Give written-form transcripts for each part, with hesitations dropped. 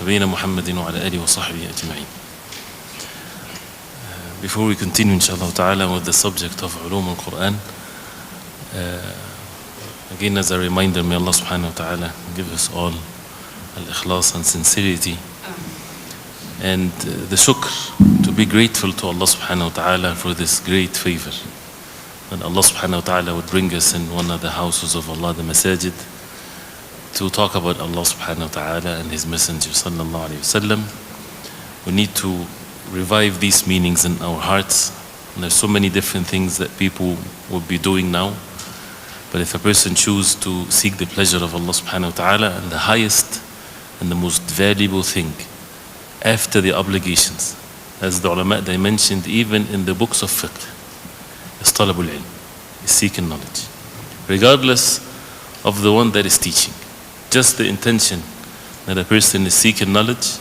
نبينا محمد وعلى آله وصحبه أجمعين. Before we continue inshallah ta'ala with the subject of Ulum al-Quran, again as a reminder, may Allah subhanahu wa ta'ala give us all al-ikhlas and sincerity and the shukr, to be grateful to Allah subhanahu wa ta'ala for this great favor. And Allah subhanahu wa ta'ala would bring us in one of the houses of Allah, the masajid, to talk about Allah subhanahu wa ta'ala and His Messenger sallallahu alayhi wa sallam. We need to revive these meanings in our hearts. And there's so many different things that people will be doing now. But if a person chooses to seek the pleasure of Allah subhanahu wa ta'ala, and the highest and the most valuable thing after the obligations, as the ulama they mentioned even in the books of fiqh, is talabul ilm, is seeking knowledge, regardless of the one that is teaching. Just the intention that a person is seeking knowledge,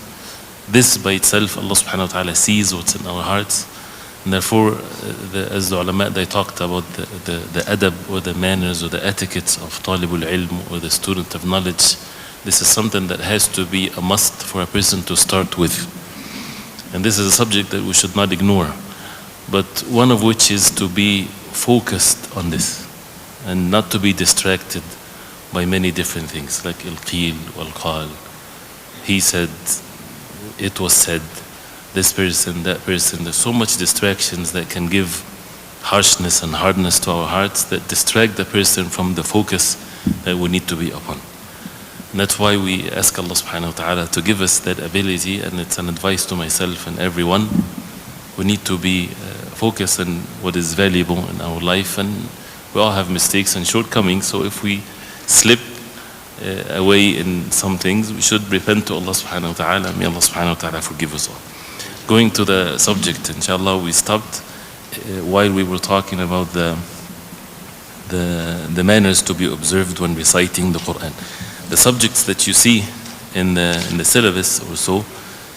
this by itself, Allah subhanahu wa ta'ala sees what's in our hearts. And therefore, as the ulama they talked about the adab or the manners or the etiquettes of talibul ilm or the student of knowledge, this is something that has to be a must for a person to start with. And this is a subject that we should not ignore, but one of which is to be focused on this and not to be distracted by many different things like il-qil wal-qal. He said, it was said, this person, that person. There's so much distractions that can give harshness and hardness to our hearts that distract the person from the focus that we need to be upon. And that's why we ask Allah subhanahu wa ta'ala to give us that ability, and it's an advice to myself and everyone. We need to be focused on what is valuable in our life, and we all have mistakes and shortcomings, so if we slip away in some things, we should repent to Allah subhanahu wa ta'ala. May Allah subhanahu wa ta'ala forgive us all. Going to the subject, inshallah, we stopped while we were talking about the manners to be observed when reciting the Quran. The subjects that you see in the syllabus or so,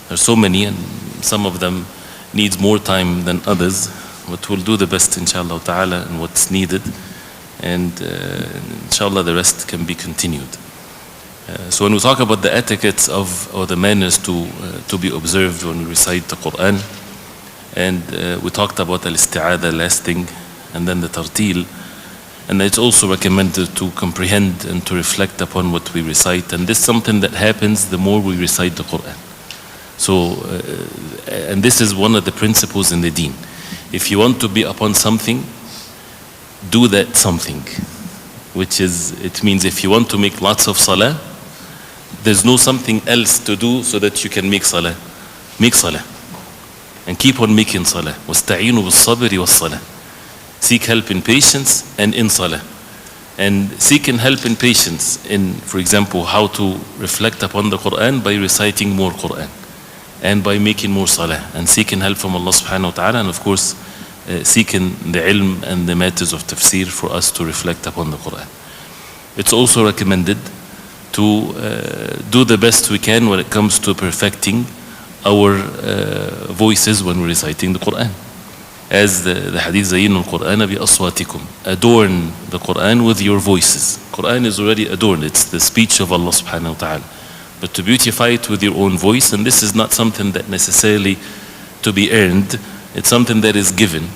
there are so many, and some of them needs more time than others, but we'll do the best inshallah ta'ala in what's needed, and inshallah the rest can be continued. So when we talk about the etiquettes or the manners to be observed when we recite the Quran, and we talked about al-isti'adha last thing, and then the tartil, and it's also recommended to comprehend and to reflect upon what we recite, and this is something that happens the more we recite the Quran. So, and this is one of the principles in the deen. If you want to be upon something, do that something, which is, it means if you want to make lots of salah, there's no something else to do so that you can make salah. Make salah. And keep on making salah. وَاسْتَعِينُوا بِالصَّبْرِ وَالصَّلَاةِ. Seek help in patience and in salah. And seeking help in patience in, for example, how to reflect upon the Quran by reciting more Quran, and by making more salah, and seeking help from Allah subhanahu wa ta'ala, and of course seeking the ilm and the matters of tafsir for us to reflect upon the Quran. It's also recommended to do the best we can when it comes to perfecting our voices when we're reciting the Quran. As the hadith, زَيِّنُوا الْقُرْآنَ بِأَصْوَاتِكُمْ, adorn the Quran with your voices. Quran is already adorned, it's the speech of Allah subhanahu wa ta'ala. But to beautify it with your own voice, and this is not something that necessarily to be earned, it's something that is given.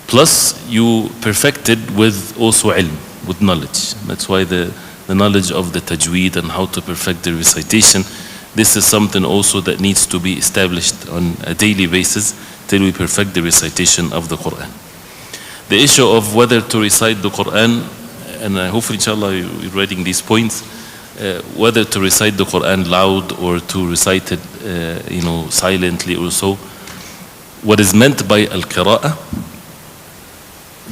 Plus you perfect it with also ilm, with knowledge. That's why the knowledge of the tajweed and how to perfect the recitation, this is something also that needs to be established on a daily basis till we perfect the recitation of the Quran. The issue of whether to recite the Quran, and hopefully inshallah you're writing these points, whether to recite the Quran loud or to recite it silently or so. What is meant by al-qira'ah,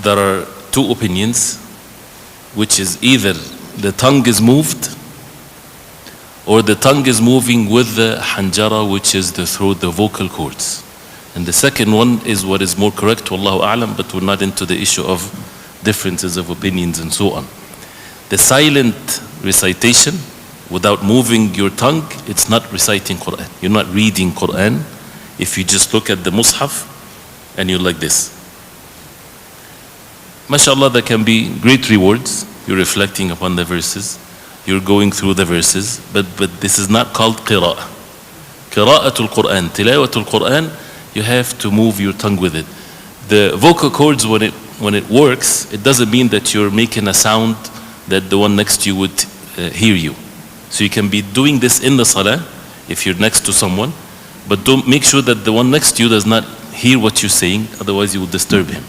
there are two opinions, which is either the tongue is moved or the tongue is moving with the hanjara, which is the throat, the vocal cords. And the second one is what is more correct, wallahu a'lam, but we're not into the issue of differences of opinions and so on. The silent recitation without moving your tongue, it's not reciting Quran. You're not reading Quran if you just look at the Mushaf and you're like this. MashaAllah, there can be great rewards. You're reflecting upon the verses, you're going through the verses, but this is not called qira'ah. Qira'atul Quran, tilawatul Quran, you have to move your tongue with it. The vocal cords, when it works, it doesn't mean that you're making a sound that the one next to you would hear you. So you can be doing this in the salah if you're next to someone, but don't make sure that the one next to you does not hear what you're saying, otherwise you will disturb him.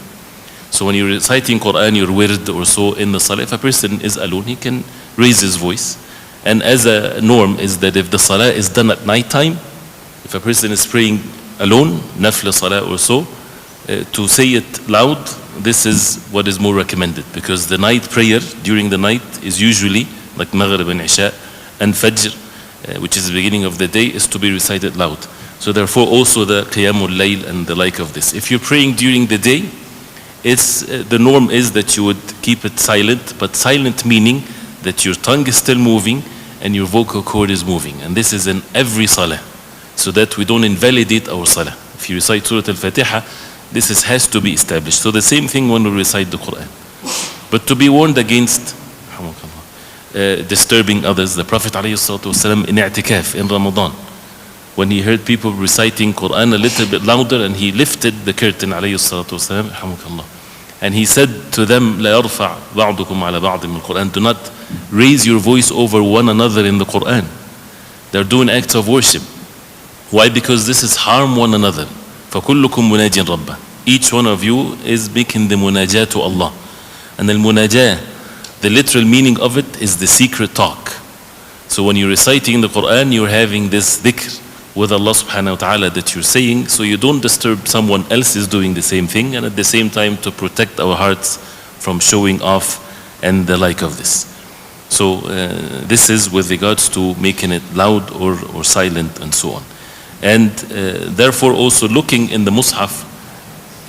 So when you're reciting Quran, your wird or so in the salah, if a person is alone, he can raise his voice. And as a norm is that if the salah is done at night time, if a person is praying alone, nafla salah or so, to say it loud, this is what is more recommended, because the night prayer during the night is usually like Maghrib and Isha and Fajr, which is the beginning of the day, is to be recited loud. So therefore also the Qiyamul Layl and the like of this. If you're praying during the day, the norm is that you would keep it silent, but silent meaning that your tongue is still moving and your vocal cord is moving. And this is in every salah, so that we don't invalidate our salah. If you recite Surah Al-Fatiha, this has to be established. So the same thing when we recite the Quran. But to be warned against disturbing others, the Prophet ﷺ in i'tikaf in Ramadan, when he heard people reciting Quran a little bit louder, and he lifted the curtain ﷺ, and he said to them, لا يرفع بعضكم على بعض من القرآن, do not raise your voice over one another in the Quran. They're doing acts of worship. Why? Because this is harm one another. فَكُلُّكُمْ مُنَاجٍ رَبَّهِ. Each one of you is making the munajah to Allah. And the munajah, the literal meaning of it is the secret talk. So when you're reciting the Quran, you're having this dhikr with Allah subhanahu wa ta'ala that you're saying, so you don't disturb someone else is doing the same thing, and at the same time to protect our hearts from showing off and the like of this. So this is with regards to making it loud or silent and so on. And therefore also looking in the Mushaf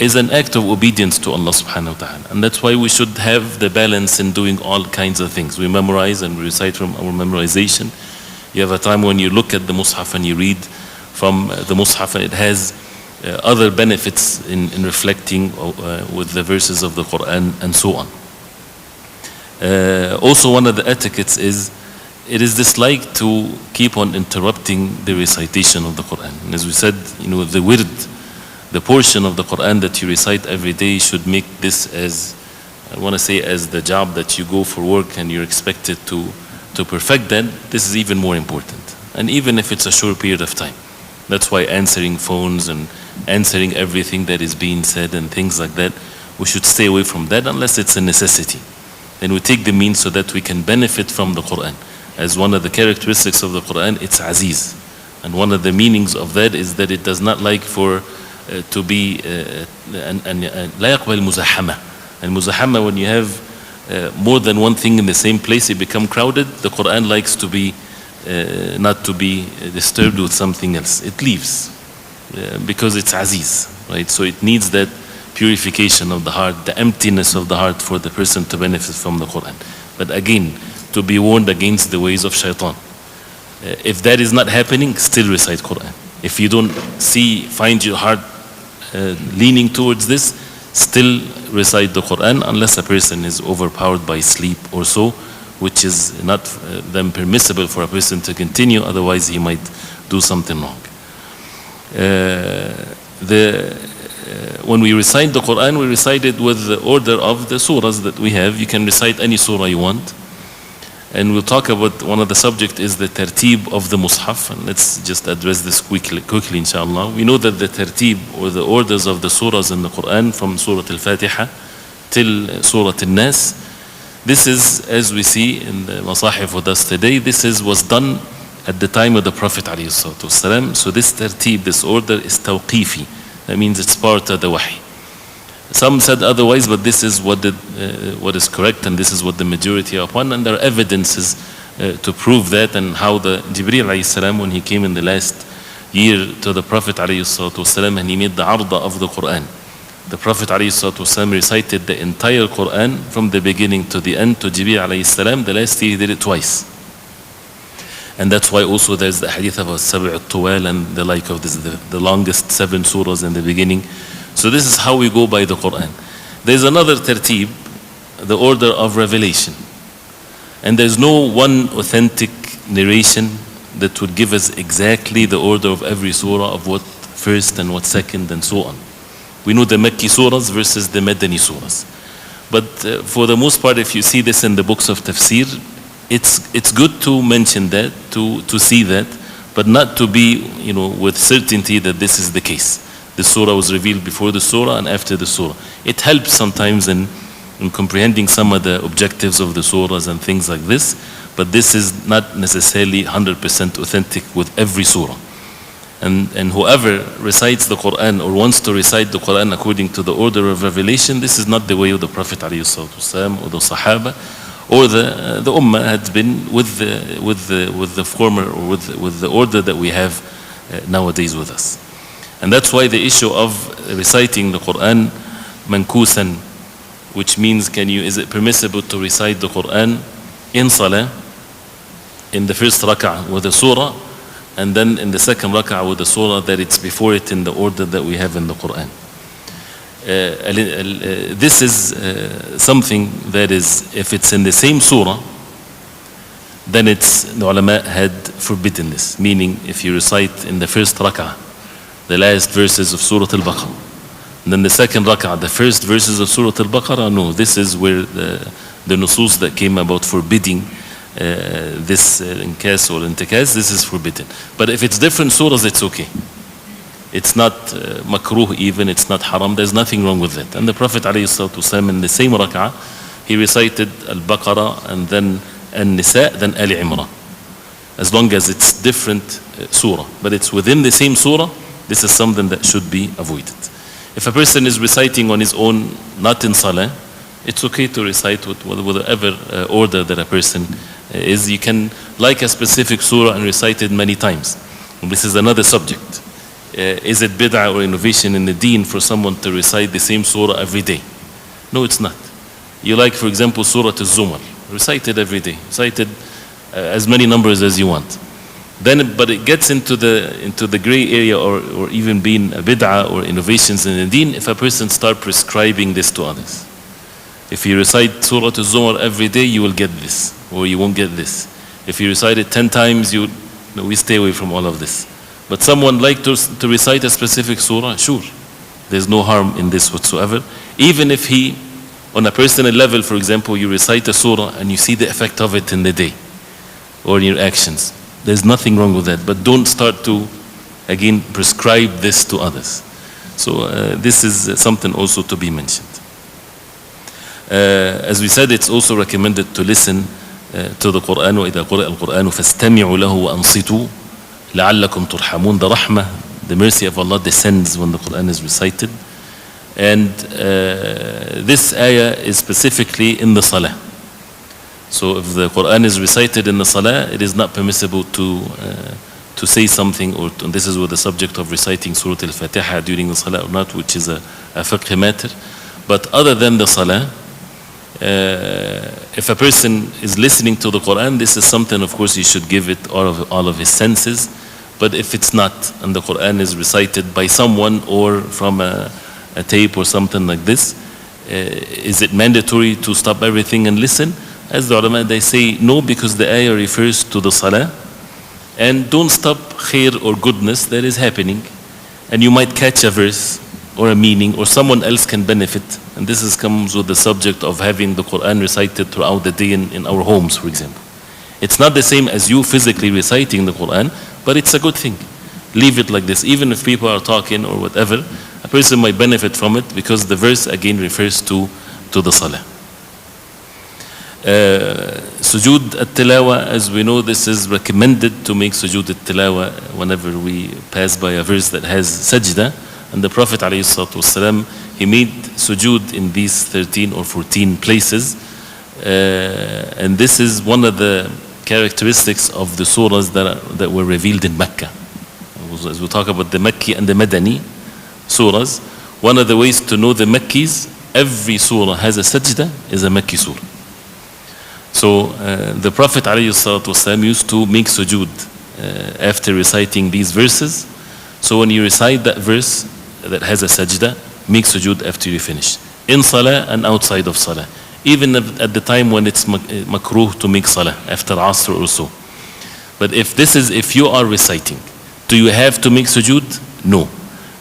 is an act of obedience to Allah subhanahu wa ta'ala. And that's why we should have the balance in doing all kinds of things. We memorize and we recite from our memorization. You have a time when you look at the Mushaf and you read from the Mushaf, and it has other benefits in reflecting with the verses of the Quran and so on. Also one of the etiquettes is, it is disliked to keep on interrupting the recitation of the Quran. And as we said, the wird, the portion of the Quran that you recite every day, should make this as, I want to say, as the job that you go for work and you're expected to perfect that. This is even more important. And even if it's a short period of time. That's why answering phones and answering everything that is being said and things like that, we should stay away from that unless it's a necessity. Then we take the means so that we can benefit from the Quran. As one of the characteristics of the Quran, it's aziz. And one of the meanings of that is that it does not like for to be لا يقبل مزاحمة. And muzahama, when you have more than one thing in the same place, it become crowded. The Quran likes to be not to be disturbed with something else. It leaves because it's aziz, right? So it needs that purification of the heart, the emptiness of the heart for the person to benefit from the Quran. But again, to be warned against the ways of shaitan. If that is not happening, still recite Quran. If you don't find your heart leaning towards this, still recite the Quran, unless a person is overpowered by sleep or so, which is not then permissible for a person to continue, otherwise he might do something wrong. When we recite the Quran, we recite it with the order of the surahs that we have. You can recite any surah you want. And we'll talk about one of the subject is the tertib of the Mushaf. And let's just address this quickly inshallah. We know that the tertib, or the orders of the surahs in the Quran, from Surah Al-Fatiha till Surah Al-Nas, this is, as we see in the Masahif with us today, was done at the time of the Prophet ﷺ. So this tertib, this order, is tawqifi. That means it's part of the wahi. Some said otherwise, but this is what is correct, and this is what the majority are upon. And there are evidences to prove that, and how the Jibreel ﷺ, when he came in the last year to the Prophet ﷺ, and he made the arda of the Quran. The Prophet ﷺ recited the entire Quran from the beginning to the end to Jibreel ﷺ. The last year he did it twice. And that's why also there's the hadith of Sab' al-Tuwal and the like of this, the longest 7 surahs in the beginning. So this is how we go by the Quran. There's another tertib, the order of revelation. And there's no one authentic narration that would give us exactly the order of every surah, of what first and what second and so on. We know the Makki surahs versus the Madani surahs. But for the most part, if you see this in the books of tafsir, it's good to mention that, to see that, but not to be, with certainty that this is the case. The surah was revealed before the surah and after the surah. It helps sometimes in comprehending some of the objectives of the surahs and things like this, but this is not necessarily 100% authentic with every surah. And whoever recites the Quran or wants to recite the Quran according to the order of revelation, this is not the way of the Prophet ﷺ or the Sahaba or the Ummah had been with the former, or with the order that we have nowadays with us. And that's why the issue of reciting the Quran mankusan, which means is it permissible to recite the Quran in salah, in the first rak'ah with the surah, and then in the second rak'ah with the surah that it's before it in the order that we have in the Quran. This is something that is, if it's in the same surah, then the ulama had forbidden this. Meaning, if you recite in the first rak'ah the last verses of Surah Al-Baqarah, and then the second rak'ah the first verses of Surah Al-Baqarah, no, this is where the nusus that came about forbidding this inkas or intikas, this is forbidden. But if it's different surahs, it's okay. It's not makruh even, it's not haram, there's nothing wrong with it. And the Prophet ﷺ in the same rak'ah, he recited Al-Baqarah and then An-Nisa, then Ali Imran. As long as it's different surah, but it's within the same surah, this is something that should be avoided. If a person is reciting on his own, not in salah, it's okay to recite with whatever order that a person is. You can like a specific surah and recite it many times. And this is another subject. Is it bid'ah or innovation in the deen for someone to recite the same surah every day? No, it's not. You like, for example, Surah Al-Zumar. Recite it every day. Recite it as many numbers as you want. But it gets into the gray area or even being a bid'ah or innovations in the deen if a person start prescribing this to others. If you recite Surah Al-Zumar every day, you will get this, or you won't get this. If you recite it 10 times, we stay away from all of this. But someone like to recite a specific surah, sure. There's no harm in this whatsoever. Even if on a personal level, for example, you recite a surah and you see the effect of it in the day or in your actions. There's nothing wrong with that. But don't start to, again, prescribe this to others. So this is something also to be mentioned. As we said, it's also recommended to listen to the Quran. وَإِذَا قُرِئَ الْقُرْآنُ فَاسْتَمِعُوا لَهُ وَأَنصِتُوا لَعَلَّكُمْ تُرْحَمُونَ. The rahmah, the mercy of Allah descends when the Quran is recited. And this ayah is specifically in the salah. So if the Quran is recited in the salah, it is not permissible to say something, and this is with the subject of reciting Surah Al-Fatiha during the salah or not, which is a fiqh matter. But other than the salah, if a person is listening to the Quran, this is something, of course, he should give it all of his senses. But if it's not, and the Quran is recited by someone or from a tape or something like this, is it mandatory to stop everything and listen? As the ulama, they say no, because the ayah refers to the salah, and don't stop khair or goodness that is happening, and you might catch a verse or a meaning, or someone else can benefit. And this comes with the subject of having the Quran recited throughout the day in our homes, for example. It's not the same as you physically reciting the Quran, but it's a good thing. Leave it like this. Even if people are talking or whatever, a person might benefit from it, because the verse again refers to the salah. Sujood at-tilawa, as we know, this is recommended to make sujood at-tilawa whenever we pass by a verse that has sajda. And the Prophet ﷺ, he made sujood in these 13 or 14 places. And this is one of the characteristics of the surahs that were revealed in Mecca. As we talk about the Makki and the Madani surahs, one of the ways to know the Makkis, every surah has a sajda, is a Makki surah. So the Prophet ﷺ used to make sujood after reciting these verses. So when you recite that verse that has a sajda, make sujood after you finish. In salah and outside of salah. Even at the time when it's makruh to make salah, after asr or so. But if you are reciting, do you have to make sujood? No.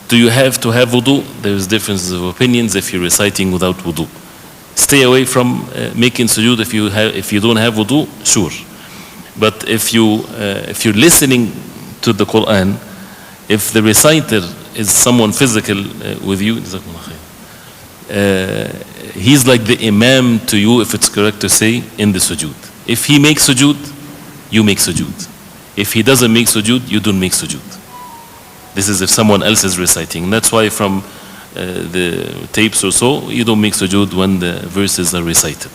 Do you have to have wudu? There's differences of opinions if you're reciting without wudu. Stay away from making sujood if you don't have wudu, sure. But if you're listening to the Quran, if the reciter is someone physical with you, he's like the imam to you, if it's correct to say, in the sujood. If he makes sujood, you make sujood. If he doesn't make sujood, you don't make sujood. This is if someone else is reciting. That's why from the tapes or so, you don't make sujood when the verses are recited.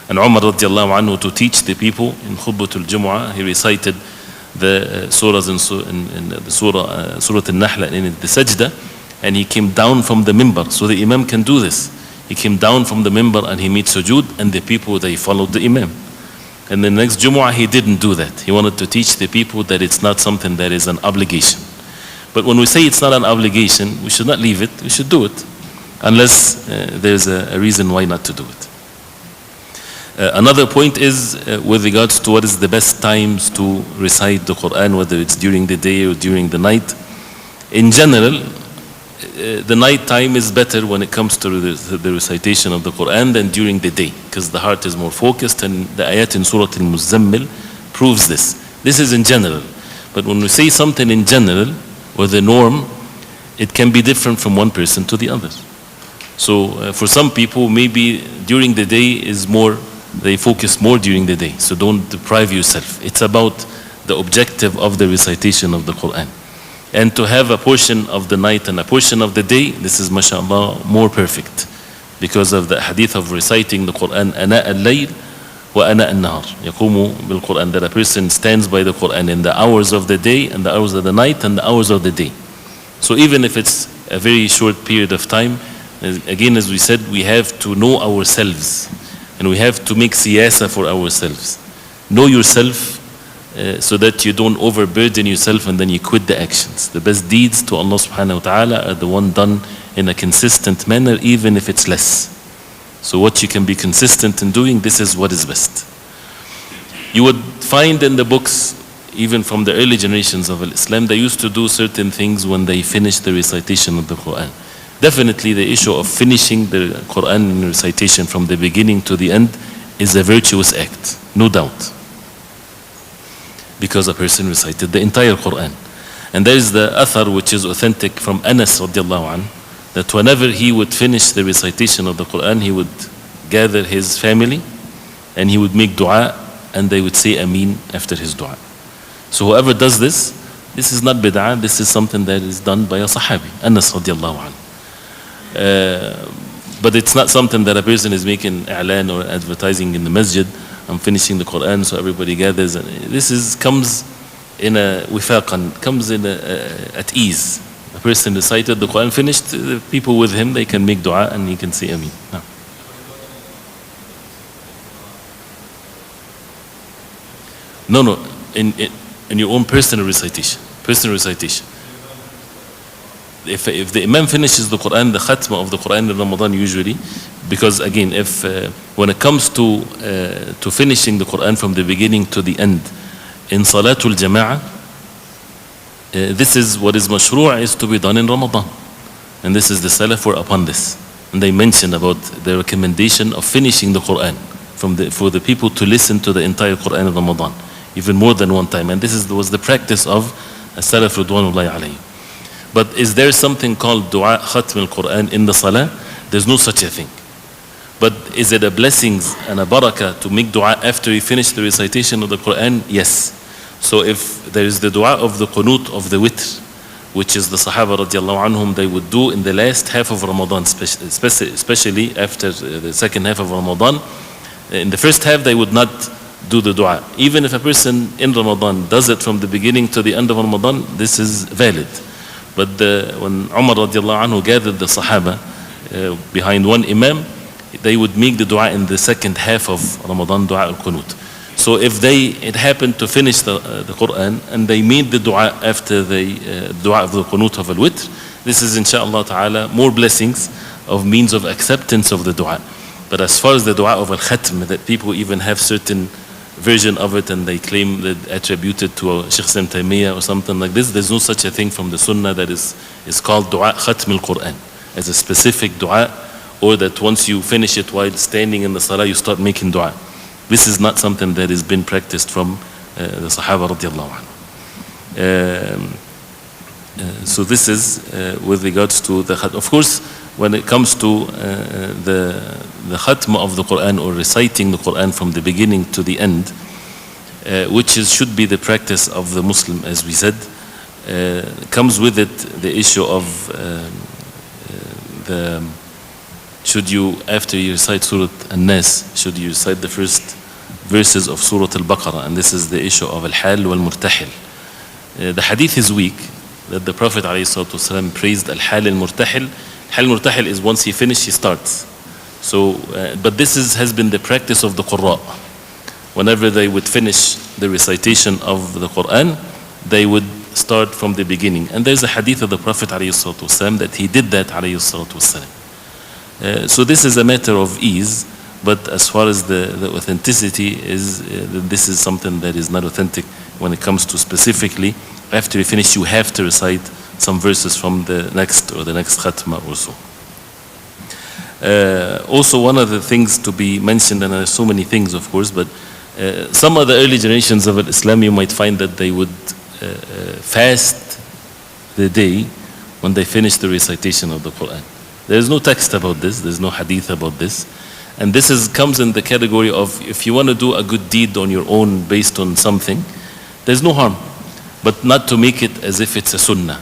And Umar radiallahu anhu, to teach the people in Khutbatul Jumu'ah, he recited the surahs in the Surah Al-Nahl and in the Sajda, and he came down from the mimbar. So the imam can do this. He came down from the mimbar and he made sujood, and the people, they followed the imam. And the next Jumu'ah, he didn't do that. He wanted to teach the people that it's not something that is an obligation. But when we say it's not an obligation, we should not leave it, we should do it. Unless there's a reason why not to do it. Another point is with regards to what is the best times to recite the Quran, whether it's during the day or during the night. In general, the night time is better when it comes to the recitation of the Quran than during the day, because the heart is more focused, and the ayat in Surah Al-Muzammil proves this. This is in general. But when we say something in general, or the norm, it can be different from one person to the other. So for some people, maybe during the day is more, they focus more during the day. So don't deprive yourself. It's about the objective of the recitation of the Quran. And to have a portion of the night and a portion of the day, this is mashallah more perfect, because of the hadith of reciting the Quran, ana al-layl wa ana al-nahar, yaqumu bil-Quran, that a person stands by the Quran in the hours of the day and the hours of the night and the hours of the day. So even if it's a very short period of time, again, as we said, we have to know ourselves, and we have to make siyasa for ourselves. Know yourself, so that you don't overburden yourself and then you quit the actions. The best deeds to Allah subhanahu wa ta'ala are the one done in a consistent manner, even if it's less. So what you can be consistent in doing, this is what is best. You would find in the books, even from the early generations of Islam, they used to do certain things when they finished the recitation of the Quran. Definitely the issue of finishing the Quran recitation from the beginning to the end is a virtuous act, no doubt, because a person recited the entire Quran. And there is the athar which is authentic from Anas radiallahu anh, that whenever he would finish the recitation of the Quran, he would gather his family and he would make dua, and they would say Ameen after his dua. So whoever does this is not bid'ah, this is something that is done by a sahabi, Anas radiallahu anh. But it's not something that a person is making i'lan or advertising in the masjid. I'm finishing the Quran, so everybody gathers. And this comes in a wifaqan, comes in at ease. A person recited the Quran, finished, the people with him, they can make dua and he can say Ameen. No, in your own personal recitation. If the Imam finishes the Quran, the khatma of the Quran in Ramadan usually, because again, if when it comes to finishing the Quran from the beginning to the end, in Salatul Jama'ah, this is what is mashru' is to be done in Ramadan. And this is the Salaf were upon this. And they mentioned about the recommendation of finishing the Quran for the people to listen to the entire Quran in Ramadan, even more than one time. And this was the practice of Salaf Ridwanullahi alayhi. But is there something called dua khatm al-Quran in the salah? There's no such a thing. But is it a blessings and a barakah to make dua after you finish the recitation of the Quran? Yes. So if there is the dua of the qunut of the witr, which is the Sahaba radiallahu anhum, they would do in the last half of Ramadan, especially after the second half of Ramadan. In the first half, they would not do the dua. Even if a person in Ramadan does it from the beginning to the end of Ramadan, this is valid. But when Umar radiallahu anhu gathered the Sahaba behind one Imam, they would make the dua in the second half of Ramadan, dua al-Qunut. So if it happened to finish the Quran and they made the dua after the dua of the Qunut of al-Witr, this is inshaAllah ta'ala more blessings of means of acceptance of the dua. But as far as the dua of al-Khatm, that people even have certain version of it and they claim that attributed to Sheikh Taymiyyah or something like this. There's no such a thing from the Sunnah that is called Dua Khatm al-Quran, as a specific dua, or that once you finish it while standing in the Salah you start making dua. This is not something that has been practiced from the Sahaba radiallahu anhu. So this is with regards to the khatm. Of course, when it comes to the khatm of the Quran, or reciting the Quran from the beginning to the end, which should be the practice of the Muslim, as we said, comes with it the issue of should you, after you recite Surah An-Nas, should you recite the first verses of Surah Al-Baqarah, and this is the issue of Al-Hal wal-Murtahil. The hadith is weak, that the Prophet ﷺ praised Al-Hal al-Murtahil. Al-Hal al-Murtahil is once he finishes, he starts. So, but this has been the practice of the Qiraat. Whenever they would finish the recitation of the Quran, they would start from the beginning. And there's a hadith of the Prophet ﷺ that he did that ﷺ. So this is a matter of ease, but as far as the authenticity is, this is something that is not authentic when it comes to specifically, after you finish, you have to recite some verses from the next khatma or so. Also, one of the things to be mentioned, and there are so many things of course, but some of the early generations of Islam, you might find that they would fast the day when they finish the recitation of the Quran. There is no text about this, there's no hadith about this. And this comes in the category of, if you want to do a good deed on your own based on something, there's no harm. But not to make it as if it's a sunnah,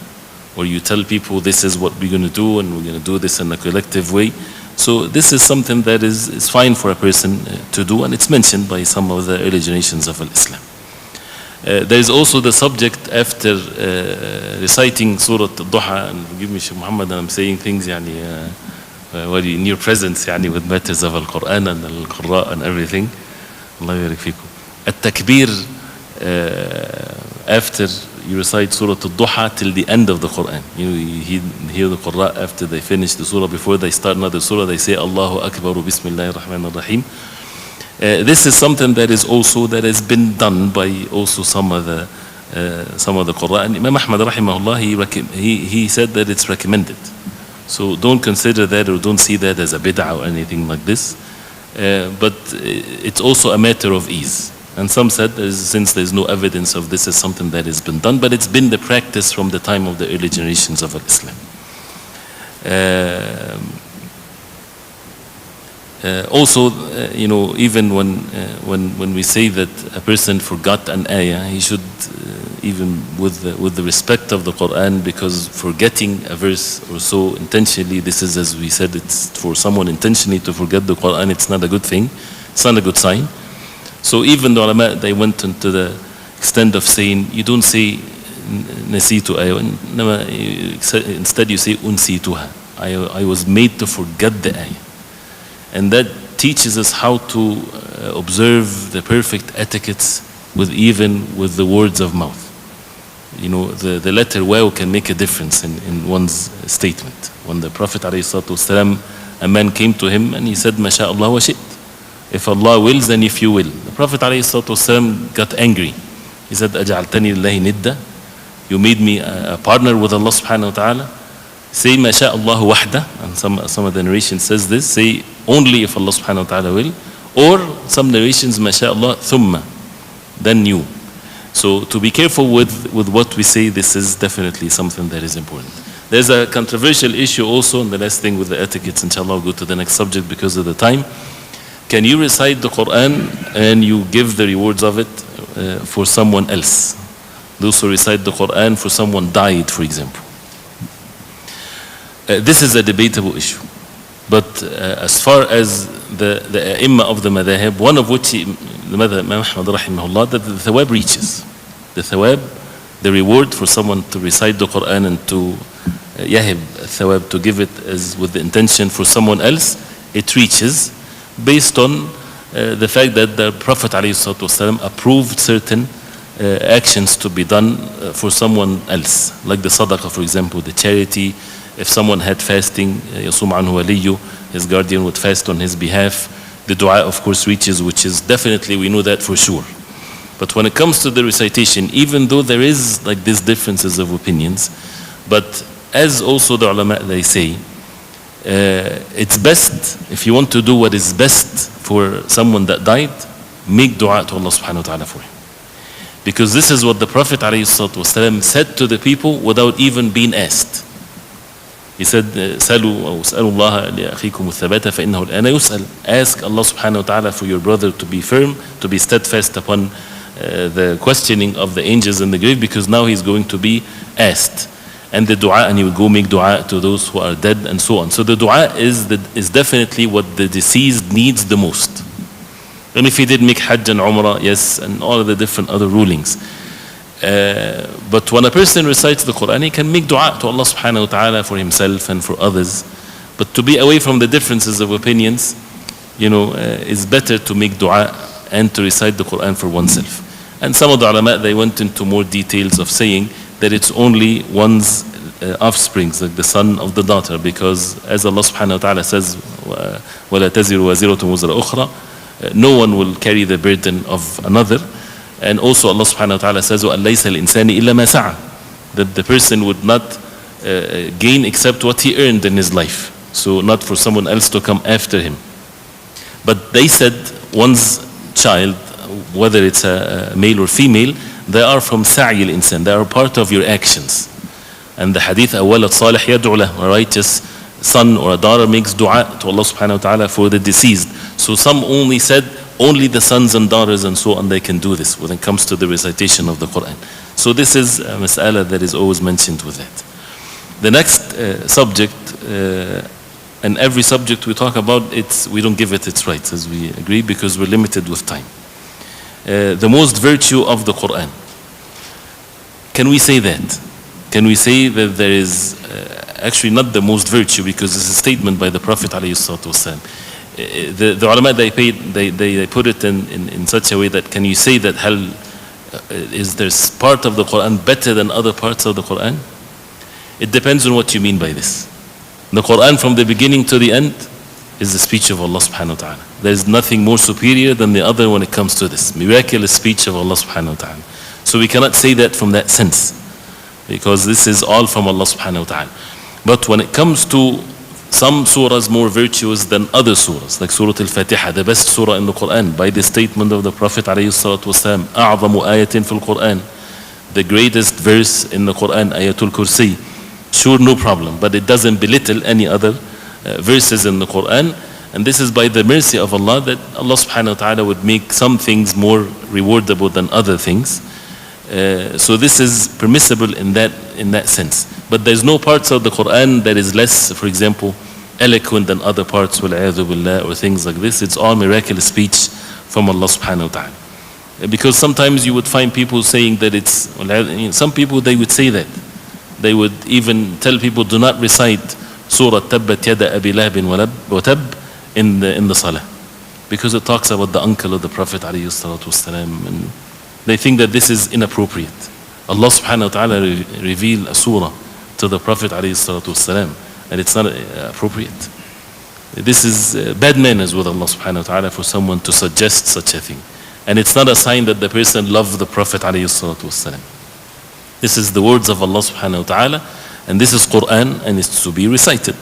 or you tell people this is what we're going to do and we're going to do this in a collective way. So this is something that is fine for a person to do, and it's mentioned by some of the early generations of Islam. There is also the subject after reciting Surah Al-Duha, and forgive me Sheikh Muhammad, I'm saying things in your presence with matters of Al-Quran and Al-Qur'an and everything. Allah yarik fikum. At-Takbir, after you recite Surah Al-Duha till the end of the Quran. You hear the Qur'an after they finish the surah, before they start another surah, they say Allahu Akbar, Bismillahir Rahmanir Rahim. This is something that has been done by also some of the Qur'an. Imam Ahmad rahimahullah, he said that it's recommended. So don't consider that, or don't see that as a bid'ah or anything like this. But it's also a matter of ease. And some said, since there's no evidence of this, is something that has been done, but it's been the practice from the time of the early generations of Islam. Also, even when we say that a person forgot an ayah, he should, even with the respect of the Quran, because forgetting a verse or so intentionally, this is, as we said, it's for someone intentionally to forget the Quran, it's not a good thing, it's not a good sign. So even the ulama, they went into the extent of saying, you don't say nasitu ayah, instead you say unsituha. I was made to forget the ayah. And that teaches us how to observe the perfect etiquettes even with the words of mouth. The letter waw can make a difference in one's statement. When the Prophet ﷺ, a man came to him and he said, MashaAllah wa shi't. If Allah wills, then if you will. The Prophet ﷺ got angry. He said, Aja'altani lillahi nidda. You made me a partner with Allah subhanahu wa ta'ala. Say MashaAllah wahda, and some of the narration says this, say only if Allah subhanahu wa ta'ala will, or some narrations MashaAllah thumma, then you. So to be careful with what we say, this is definitely something that is important. There's a controversial issue also, and the last thing with the etiquettes, inshallah, I'll go to the next subject because of the time. Can you recite the Quran and you give the rewards of it for someone else? Those who recite the Quran for someone died, for example. This is a debatable issue. But as far as the Imam of the Madhahib, one of which, the Madhahib, Imam Ahmad rahimahullah, that the thawab reaches. The thawab, the reward for someone to recite the Quran and to yahib thawab, to give it as with the intention for someone else, it reaches based on the fact that the Prophet ﷺ approved certain actions to be done for someone else, like the sadaqah, for example, the charity. If someone had fasting, yasum anhu waliyu, his guardian would fast on his behalf. the dua of course reaches, which is definitely, we know that for sure. But when it comes to the recitation, even though there is like these differences of opinions, but as also the ulama, they say, it's best, if you want to do what is best for someone that died, make dua to Allah subhanahu wa ta'ala for him. Because this is what the Prophet ﷺ said to the people without even being asked. He said, "Salu Allah li'akhikum al-thabata fa innahu al-ana yus'al." Ask Allah subhanahu wa ta'ala for your brother to be firm, to be steadfast upon the questioning of the angels in the grave, because now he's going to be asked. And the dua, and he will go make dua to those who are dead and so on. So the dua is definitely what the deceased needs the most. And if he did make Hajj and Umrah, yes, and all of the different other rulings. But when a person recites the Quran, he can make dua to Allah subhanahu wa ta'ala for himself and for others. But to be away from the differences of opinions, is better to make dua and to recite the Quran for oneself. And some of the ulama, they went into more details of saying that it's only one's offsprings, like the son of the daughter, because as Allah subhanahu wa ta'ala says, وَلَا تَزِرُ وَزِرَةٌ وَزْرَ أُخْرَى, no one will carry the burden of another. And also Allah subhanahu wa ta'ala says, وَأَنْ لَيْسَ الْإِنسَانِ إِلَّا مَا سَعَى, that the person would not gain except what he earned in his life. So not for someone else to come after him. But they said one's child, whether it's a male or female, they are from sa'i al-insan, they are part of your actions. And the hadith, أَوَلَدْ صَالِحْ يَدْعُ لَهُ, a righteous son or a daughter makes dua to Allah subhanahu wa ta'ala for the deceased. So some only said, only the sons and daughters and so on, they can do this when it comes to the recitation of the Quran. So this is a mas'ala that is always mentioned with that. The next subject, and every subject we talk about, we don't give it its rights, as we agree, because we're limited with time. The most virtue of the Quran. Can we say that? Can we say that there is actually not the most virtue, because it's a statement by the Prophet ﷺ. The ulama, they put it in such a way that, can you say that is there part of the Quran better than other parts of the Quran? It depends on what you mean by this. The Quran from the beginning to the end is the speech of Allah subhanahu wa ta'ala. There is nothing more superior than the other when it comes to this miraculous speech of Allah subhanahu wa ta'ala. So we cannot say that from that sense, because this is all from Allah subhanahu wa ta'ala. But when it comes to some surahs more virtuous than other surahs, like Surah Al-Fatiha, the best surah in the Quran, by the statement of the Prophet ﷺ, أعظم آية في القرآن, the greatest verse in the Quran, Ayatul Kursi. Sure, no problem, but it doesn't belittle any other verses in the Quran. And this is by the mercy of Allah, that Allah subhanahu wa ta'ala would make some things more rewardable than other things. So this is permissible in that sense. But there's no parts of the Quran that is less, for example, eloquent than other parts, وَالْعِيَاذُ بِاللَّهِ, or things like this. It's all miraculous speech from Allah subhanahu wa ta'ala. Because sometimes you would find people saying that some people, they would say that. They would even tell people, do not recite Surah Tabbat Yada Abi Lahabin Watab in the Salah, because it talks about the uncle of the Prophet ﷺ, and they think that this is inappropriate. Allah subhanahu wa ta'ala revealed a surah to the Prophet ﷺ, and it's not appropriate. This is bad manners with Allah subhanahu wa ta'ala for someone to suggest such a thing. And it's not a sign that the person loved the Prophet ﷺ. This is the words of Allah subhanahu wa ta'ala, and this is Quran, and it's to be recited.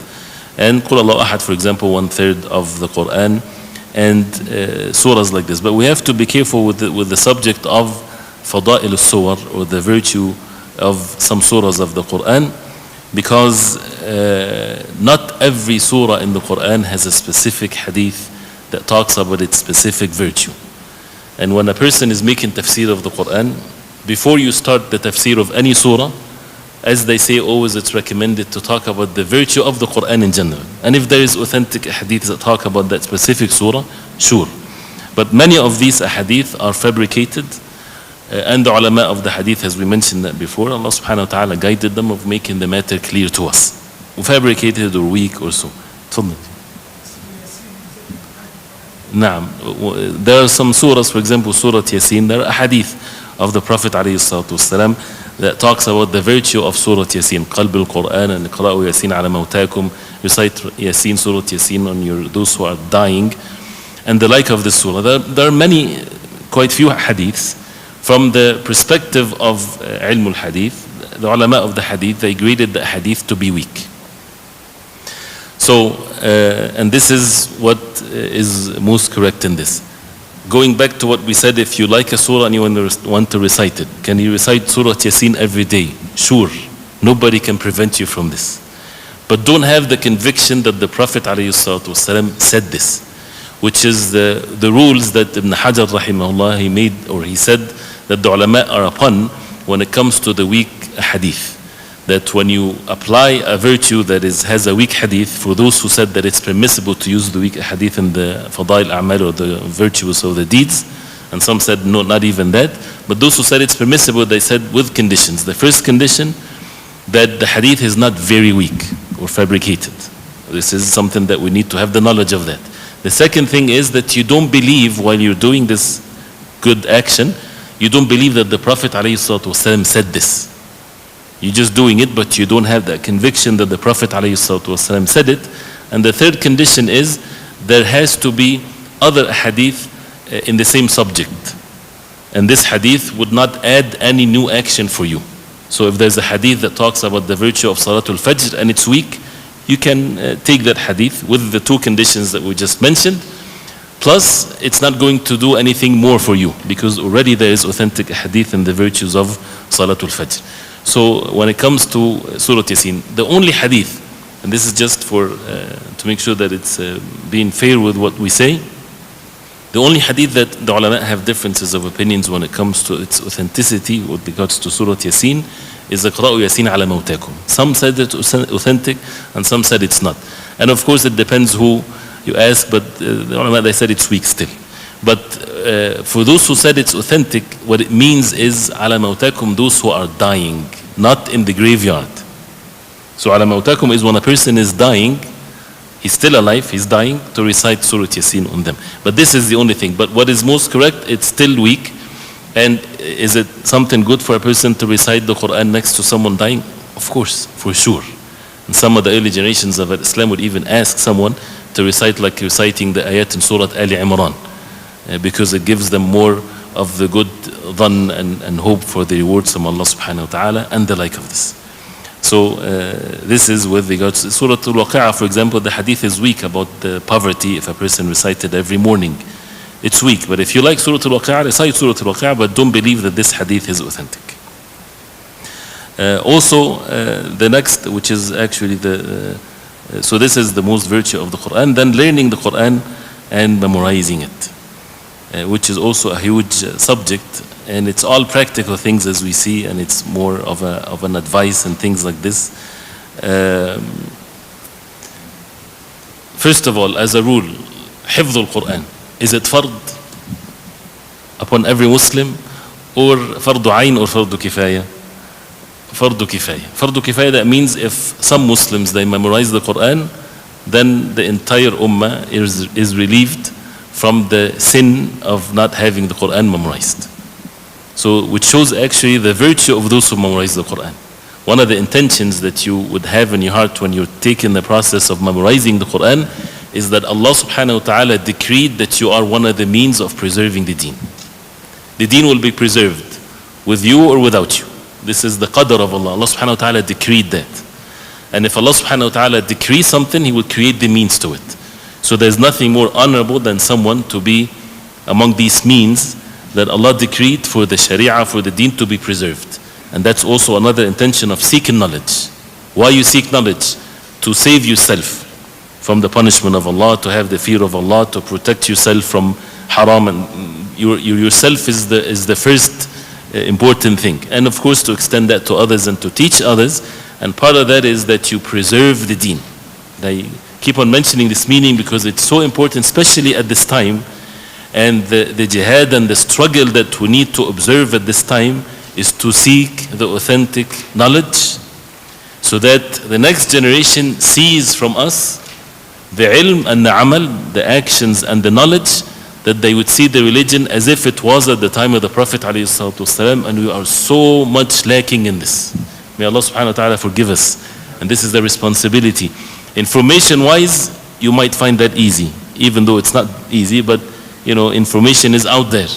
And Qul Allahu Ahad, for example, 1/3 of the Quran, and surahs like this. But we have to be careful with the subject of Fada'il al-Suwar, or the virtue of some surahs of the Quran, because not every surah in the Quran has a specific hadith that talks about its specific virtue. And when a person is making tafsir of the Quran, before you start the tafsir of any surah, as they say always, it's recommended to talk about the virtue of the Quran in general. And if there is authentic hadiths that talk about that specific surah, sure. But many of these hadith are fabricated, and the ulama of the hadith, as we mentioned that before, Allah subhanahu wa ta'ala guided them of making the matter clear to us. Fabricated or weak or so. Naam. There are some surahs, for example, Surah Yasin, there are hadith of the Prophet ﷺ that talks about the virtue of Surah Yasin. Qalb al-Quran, and Qira'u Yasin ala mawtakum. Recite Yasin, Surah Yasin on those who are dying. and the like of the surah. There are many, quite few hadiths. From the perspective of ilm al-hadith, the ulama of the hadith, they graded the hadith to be weak. So, and this is what is most correct in this. Going back to what we said, if you like a surah and you want to recite it, can you recite Surah Yasin every day? Sure, nobody can prevent you from this. But don't have the conviction that the Prophet ﷺ said this, which is the rules that Ibn Hajar rahimahullah, he made, or he said that the ulama are upon when it comes to the weak hadith. That when you apply a virtue that has a weak hadith, for those who said that it's permissible to use the weak hadith in the fadail a'mal, or the virtues of the deeds, and some said no, not even that, but those who said it's permissible, they said with conditions. The first condition, that the hadith is not very weak or fabricated. This is something that we need to have the knowledge of that. The second thing is that you don't believe, while you're doing this good action, you don't believe that the Prophet ﷺ said this. You're just doing it, but you don't have that conviction that the Prophet ﷺ said it. And the third condition is, there has to be other hadith in the same subject. And this hadith would not add any new action for you. So if there's a hadith that talks about the virtue of Salatul Fajr and it's weak, you can take that hadith with the two conditions that we just mentioned. Plus, it's not going to do anything more for you, because already there is authentic hadith in the virtues of Salatul Fajr. So when it comes to Surah Yasin, the only hadith, and this is just for to make sure that it's being fair with what we say, the only hadith that the ulama have differences of opinions when it comes to its authenticity with regards to Surah Yasin is Iqra'u Yasin ala mawtakum. Some said it's authentic and some said it's not. And of course it depends who you ask, but the ulama, they said it's weak still. But for those who said it's authentic, what it means is ala mawtakum, those who are dying, not in the graveyard. So ala mawtakum is when a person is dying, he's still alive, he's dying, to recite Surah Yasin on them. But this is the only thing. But what is most correct, it's still weak. And is it something good for a person to recite the Quran next to someone dying? Of course, for sure. And some of the early generations of Islam would even ask someone to recite like reciting the ayat in Surah Ali Imran, because it gives them more of the good dhan and hope for the rewards from Allah subhanahu wa ta'ala and the like of this. So this is with regards to Surah Al-Waqi'ah, for example. The hadith is weak about the poverty if a person recited every morning. It's weak, but if you like Surah Al-Waqi'ah, recite Surah Al-Waqi'ah, but don't believe that this hadith is authentic. Also, the next, which is actually so this is the most virtue of the Quran, then learning the Quran and memorizing it, which is also a huge subject, and it's all practical things as we see, and it's more of an advice and things like this. First of all, as a rule, حفظ القرآن, is it fard upon every Muslim, or fardu ayn, or fardu kifaya? Fardu kifaya. Fardu kifaya, that means if some Muslims, they memorize the Quran, then the entire ummah is relieved from the sin of not having the Quran memorized. So, which shows actually the virtue of those who memorize the Quran. One of the intentions that you would have in your heart when you're taking the process of memorizing the Quran is that Allah subhanahu wa ta'ala decreed that you are one of the means of preserving the deen. The deen will be preserved with you or without you. This is the qadr of Allah. Allah subhanahu wa ta'ala decreed that. And if Allah subhanahu wa ta'ala decrees something, He will create the means to it. So there's nothing more honorable than someone to be among these means that Allah decreed for the sharia, for the deen to be preserved. And that's also another intention of seeking knowledge. Why you seek knowledge? To save yourself from the punishment of Allah, to have the fear of Allah, to protect yourself from haram, and yourself is the first important thing. And of course to extend that to others and to teach others. And part of that is that you preserve the deen. They keep on mentioning this meaning because it's so important, especially at this time. And the jihad and the struggle that we need to observe at this time is to seek the authentic knowledge, so that the next generation sees from us the ilm and the amal, the actions and the knowledge, that they would see the religion as if it was at the time of the Prophet ﷺ, and we are so much lacking in this. May Allah subhanahu wa ta'ala forgive us. And this is the responsibility. Information wise, you might find that easy. even though it's not easy, but information is out there.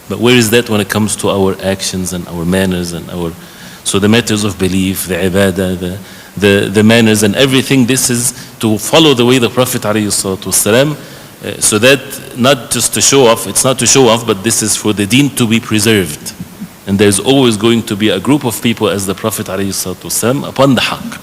But where is that when it comes to our actions and our manners and so the matters of belief, the ibadah, the manners and everything, this is to follow the way the Prophet ﷺ, so that not just to show off, it's not to show off, but this is for the deen to be preserved. And there's always going to be a group of people as the Prophet ﷺ upon the haqq.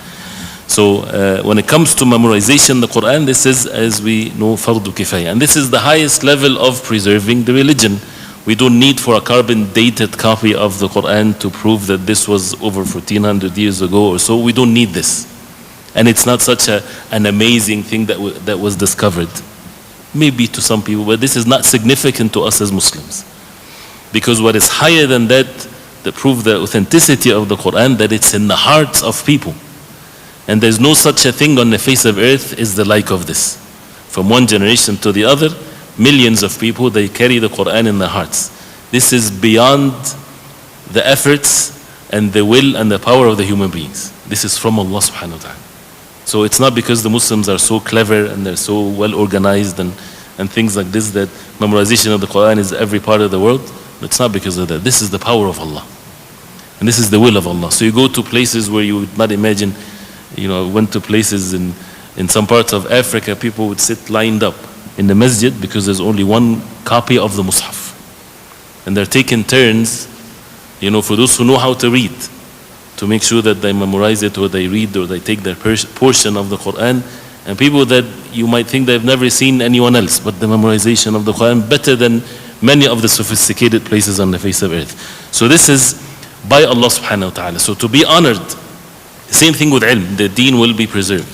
So when it comes to memorization, the Quran, this is, as we know, fardu kifaya. And this is the highest level of preserving the religion. We don't need for a carbon dated copy of the Quran to prove that this was over 1400 years ago or so. We don't need this. And it's not such an amazing thing that was discovered. Maybe to some people, but this is not significant to us as Muslims. Because what is higher than that prove the authenticity of the Quran, that it's in the hearts of people. And there's no such a thing on the face of earth is the like of this. From one generation to the other, millions of people, they carry the Quran in their hearts. This is beyond the efforts and the will and the power of the human beings. This is from Allah subhanahu wa ta'ala. So it's not because the Muslims are so clever and they're so well organized and things like this that memorization of the Quran is every part of the world. It's not because of that. This is the power of Allah. And this is the will of Allah. So you go to places where you would not imagine. Went to places in some parts of Africa, people would sit lined up in the masjid because there's only one copy of the Mushaf. And they're taking turns, for those who know how to read, to make sure that they memorize it or they read or they take their portion of the Quran. And people that you might think they've never seen anyone else, but the memorization of the Quran better than many of the sophisticated places on the face of earth. So this is by Allah subhanahu wa ta'ala. So to be honored, same thing with ilm, the deen will be preserved.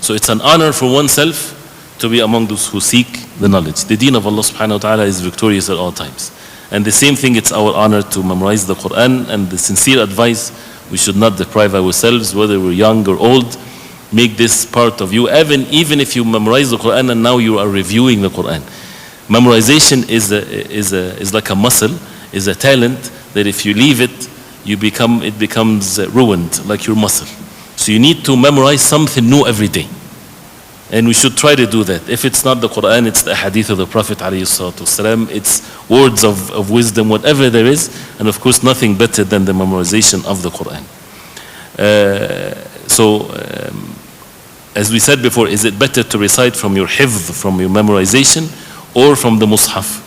So it's an honor for oneself to be among those who seek the knowledge. The deen of Allah subhanahu wa ta'ala is victorious at all times. And the same thing, it's our honor to memorize the Quran, and the sincere advice, we should not deprive ourselves, whether we're young or old. Make this part of you, even if you memorize the Quran and now you are reviewing the Quran. Memorization is like a muscle, is a talent that if you leave it, it becomes ruined, like your muscle. So you need to memorize something new every day. And we should try to do that. If it's not the Quran, it's the hadith of the Prophet ﷺ, it's words of wisdom, whatever there is. And of course, nothing better than the memorization of the Quran. As we said before, is it better to recite from your hifz, from your memorization, or from the Mushaf?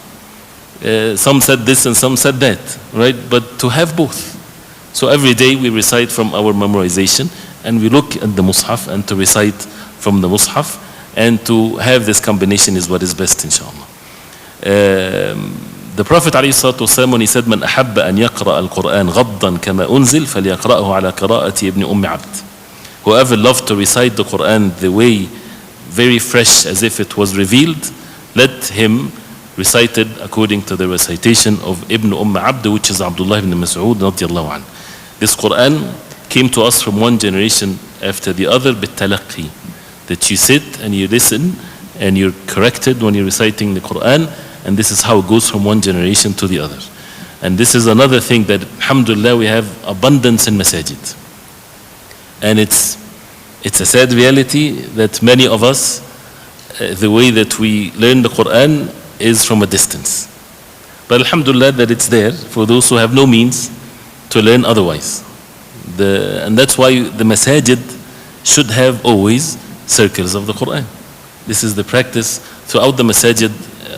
Some said this and some said that, right? But to have both. So every day we recite from our memorization, and we look at the Mushaf and to recite from the Mushaf, and to have this combination is what is best, inshallah. The Prophet ﷺ, when he said, "Man ahabba an yaqra al-Quran ghaddan kama unzil, falyaqra'hu ala qira'ati ibn Abd." Whoever loved to recite the Quran the way, very fresh, as if it was revealed, let him recite it according to the recitation of Ibn Abd, which is Abdullah ibn Mas'ud radiyallahu anhu. This Quran came to us from one generation after the other, bitalaqi, that you sit and you listen and you're corrected when you're reciting the Quran, and this is how it goes from one generation to the other. And this is another thing that, alhamdulillah, we have abundance in masajid. And it's a sad reality that many of us, the way that we learn the Quran is from a distance. But alhamdulillah that it's there for those who have no means to learn otherwise. And that's why the masajid should have always circles of the Quran. This is the practice throughout the masajid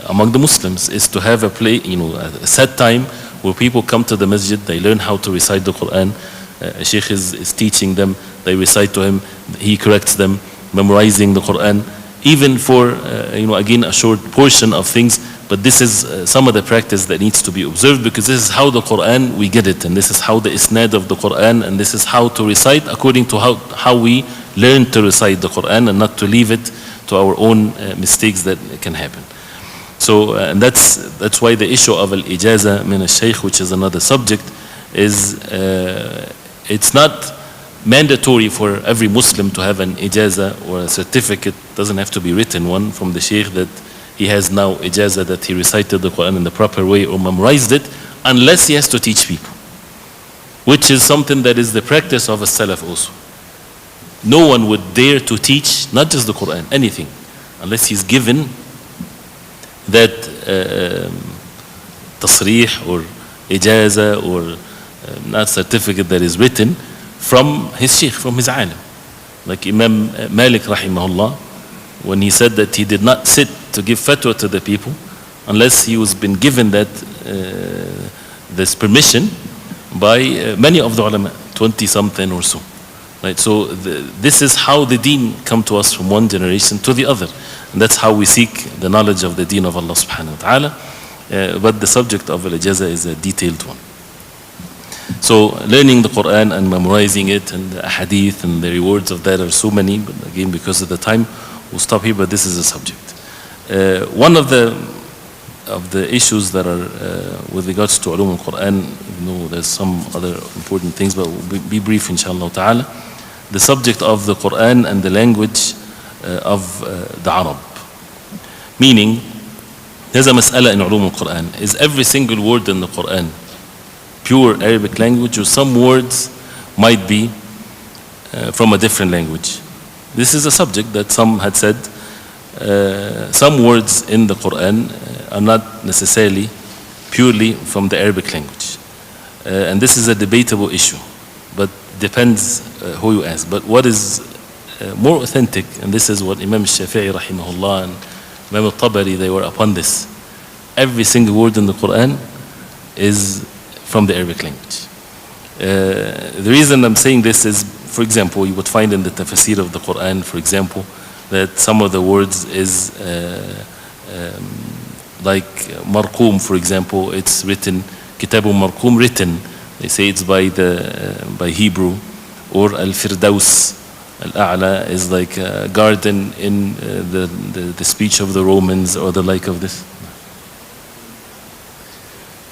among the Muslims, is to have a set time where people come to the masjid, they learn how to recite the Quran. A Sheikh is teaching them, they recite to him, he corrects them, memorizing the Quran, even for again a short portion of things. But this is some of the practice that needs to be observed, because this is how the Quran we get it, and this is how the isnad of the Quran, and this is how to recite according to how we learn to recite the Quran, and not to leave it to our own mistakes that can happen. So and that's why the issue of al-ijaza min al-Shaykh, which is another subject, is it's not mandatory for every Muslim to have an ijaza or a certificate. Doesn't have to be written one from the Sheikh that he has now ijaza, that he recited the Quran in the proper way or memorized it, unless he has to teach people, which is something that is the practice of a Salaf also. No one would dare to teach, not just the Quran, anything, unless he's given that tasrih or ijaza or not certificate that is written from his sheikh, from his alim. Like Imam Malik rahimahullah, when he said that he did not sit to give fatwa to the people unless he was been given that this permission by many of the ulama, 20 something or so. Right, so this is how the deen come to us from one generation to the other. And that's how we seek the knowledge of the deen of Allah subhanahu wa ta'ala. But the subject of al-ijaza is a detailed one. So learning the Quran and memorizing it and the hadith and the rewards of that are so many. But again, because of the time, we'll stop here, but this is a subject. One of the issues that are with regards to ulum al-Quran, you know, there's some other important things, but we'll be brief inshallah ta'ala. The subject of the Quran and the language of the Arab. Meaning, there's a mas'ala in ulum al-Quran. Is every single word in the Quran pure Arabic language, or some words might be from a different language? This is a subject that some had said some words in the Quran are not necessarily purely from the Arabic language. And this is a debatable issue, but depends who you ask. But what is more authentic, and this is what Imam Shafi'i rahimahullah and Imam al-Tabari, they were upon this. Every single word in the Quran is from the Arabic language. The reason I'm saying this is, for example, you would find in the tafsir of the Quran, for example, that some of the words is like marqum, for example, it's written, kitabun marqum, written. They say it's by Hebrew. Or al-Firdaus al-A'la is like a garden in the speech of the Romans, or the like of this.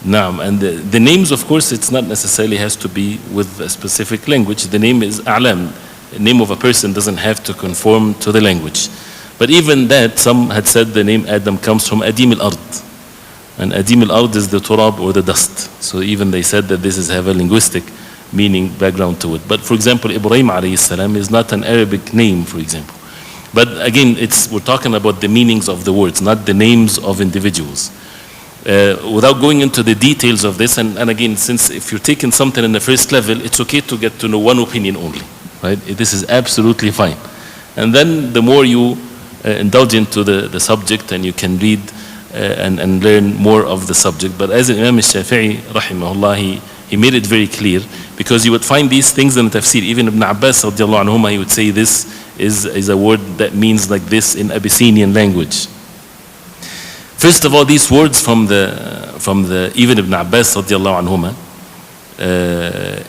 Naam, and the names, of course, it's not necessarily has to be with a specific language. The name is a'lam. The name of a person doesn't have to conform to the language. But even that, some had said the name Adam comes from adim al-ard. And adim al-ard is the turab, or the dust. So even they said that this have a linguistic meaning, background to it. But for example, Ibrahim alayhi salam is not an Arabic name, for example. But again, we're talking about the meanings of the words, not the names of individuals. Without going into the details of this, and again, since if you're taking something in the first level, it's okay to get to know one opinion only, right? This is absolutely fine. And then the more you indulge into the subject, and you can read and learn more of the subject. But as Imam Shafi'i rahimahullah, he made it very clear, because you would find these things in the tafsir. Even Ibn Abbas radiallahu anhuma, he would say this is a word that means like this in Abyssinian language. First of all, these words from the even Ibn Abbas radiallahu anhuma,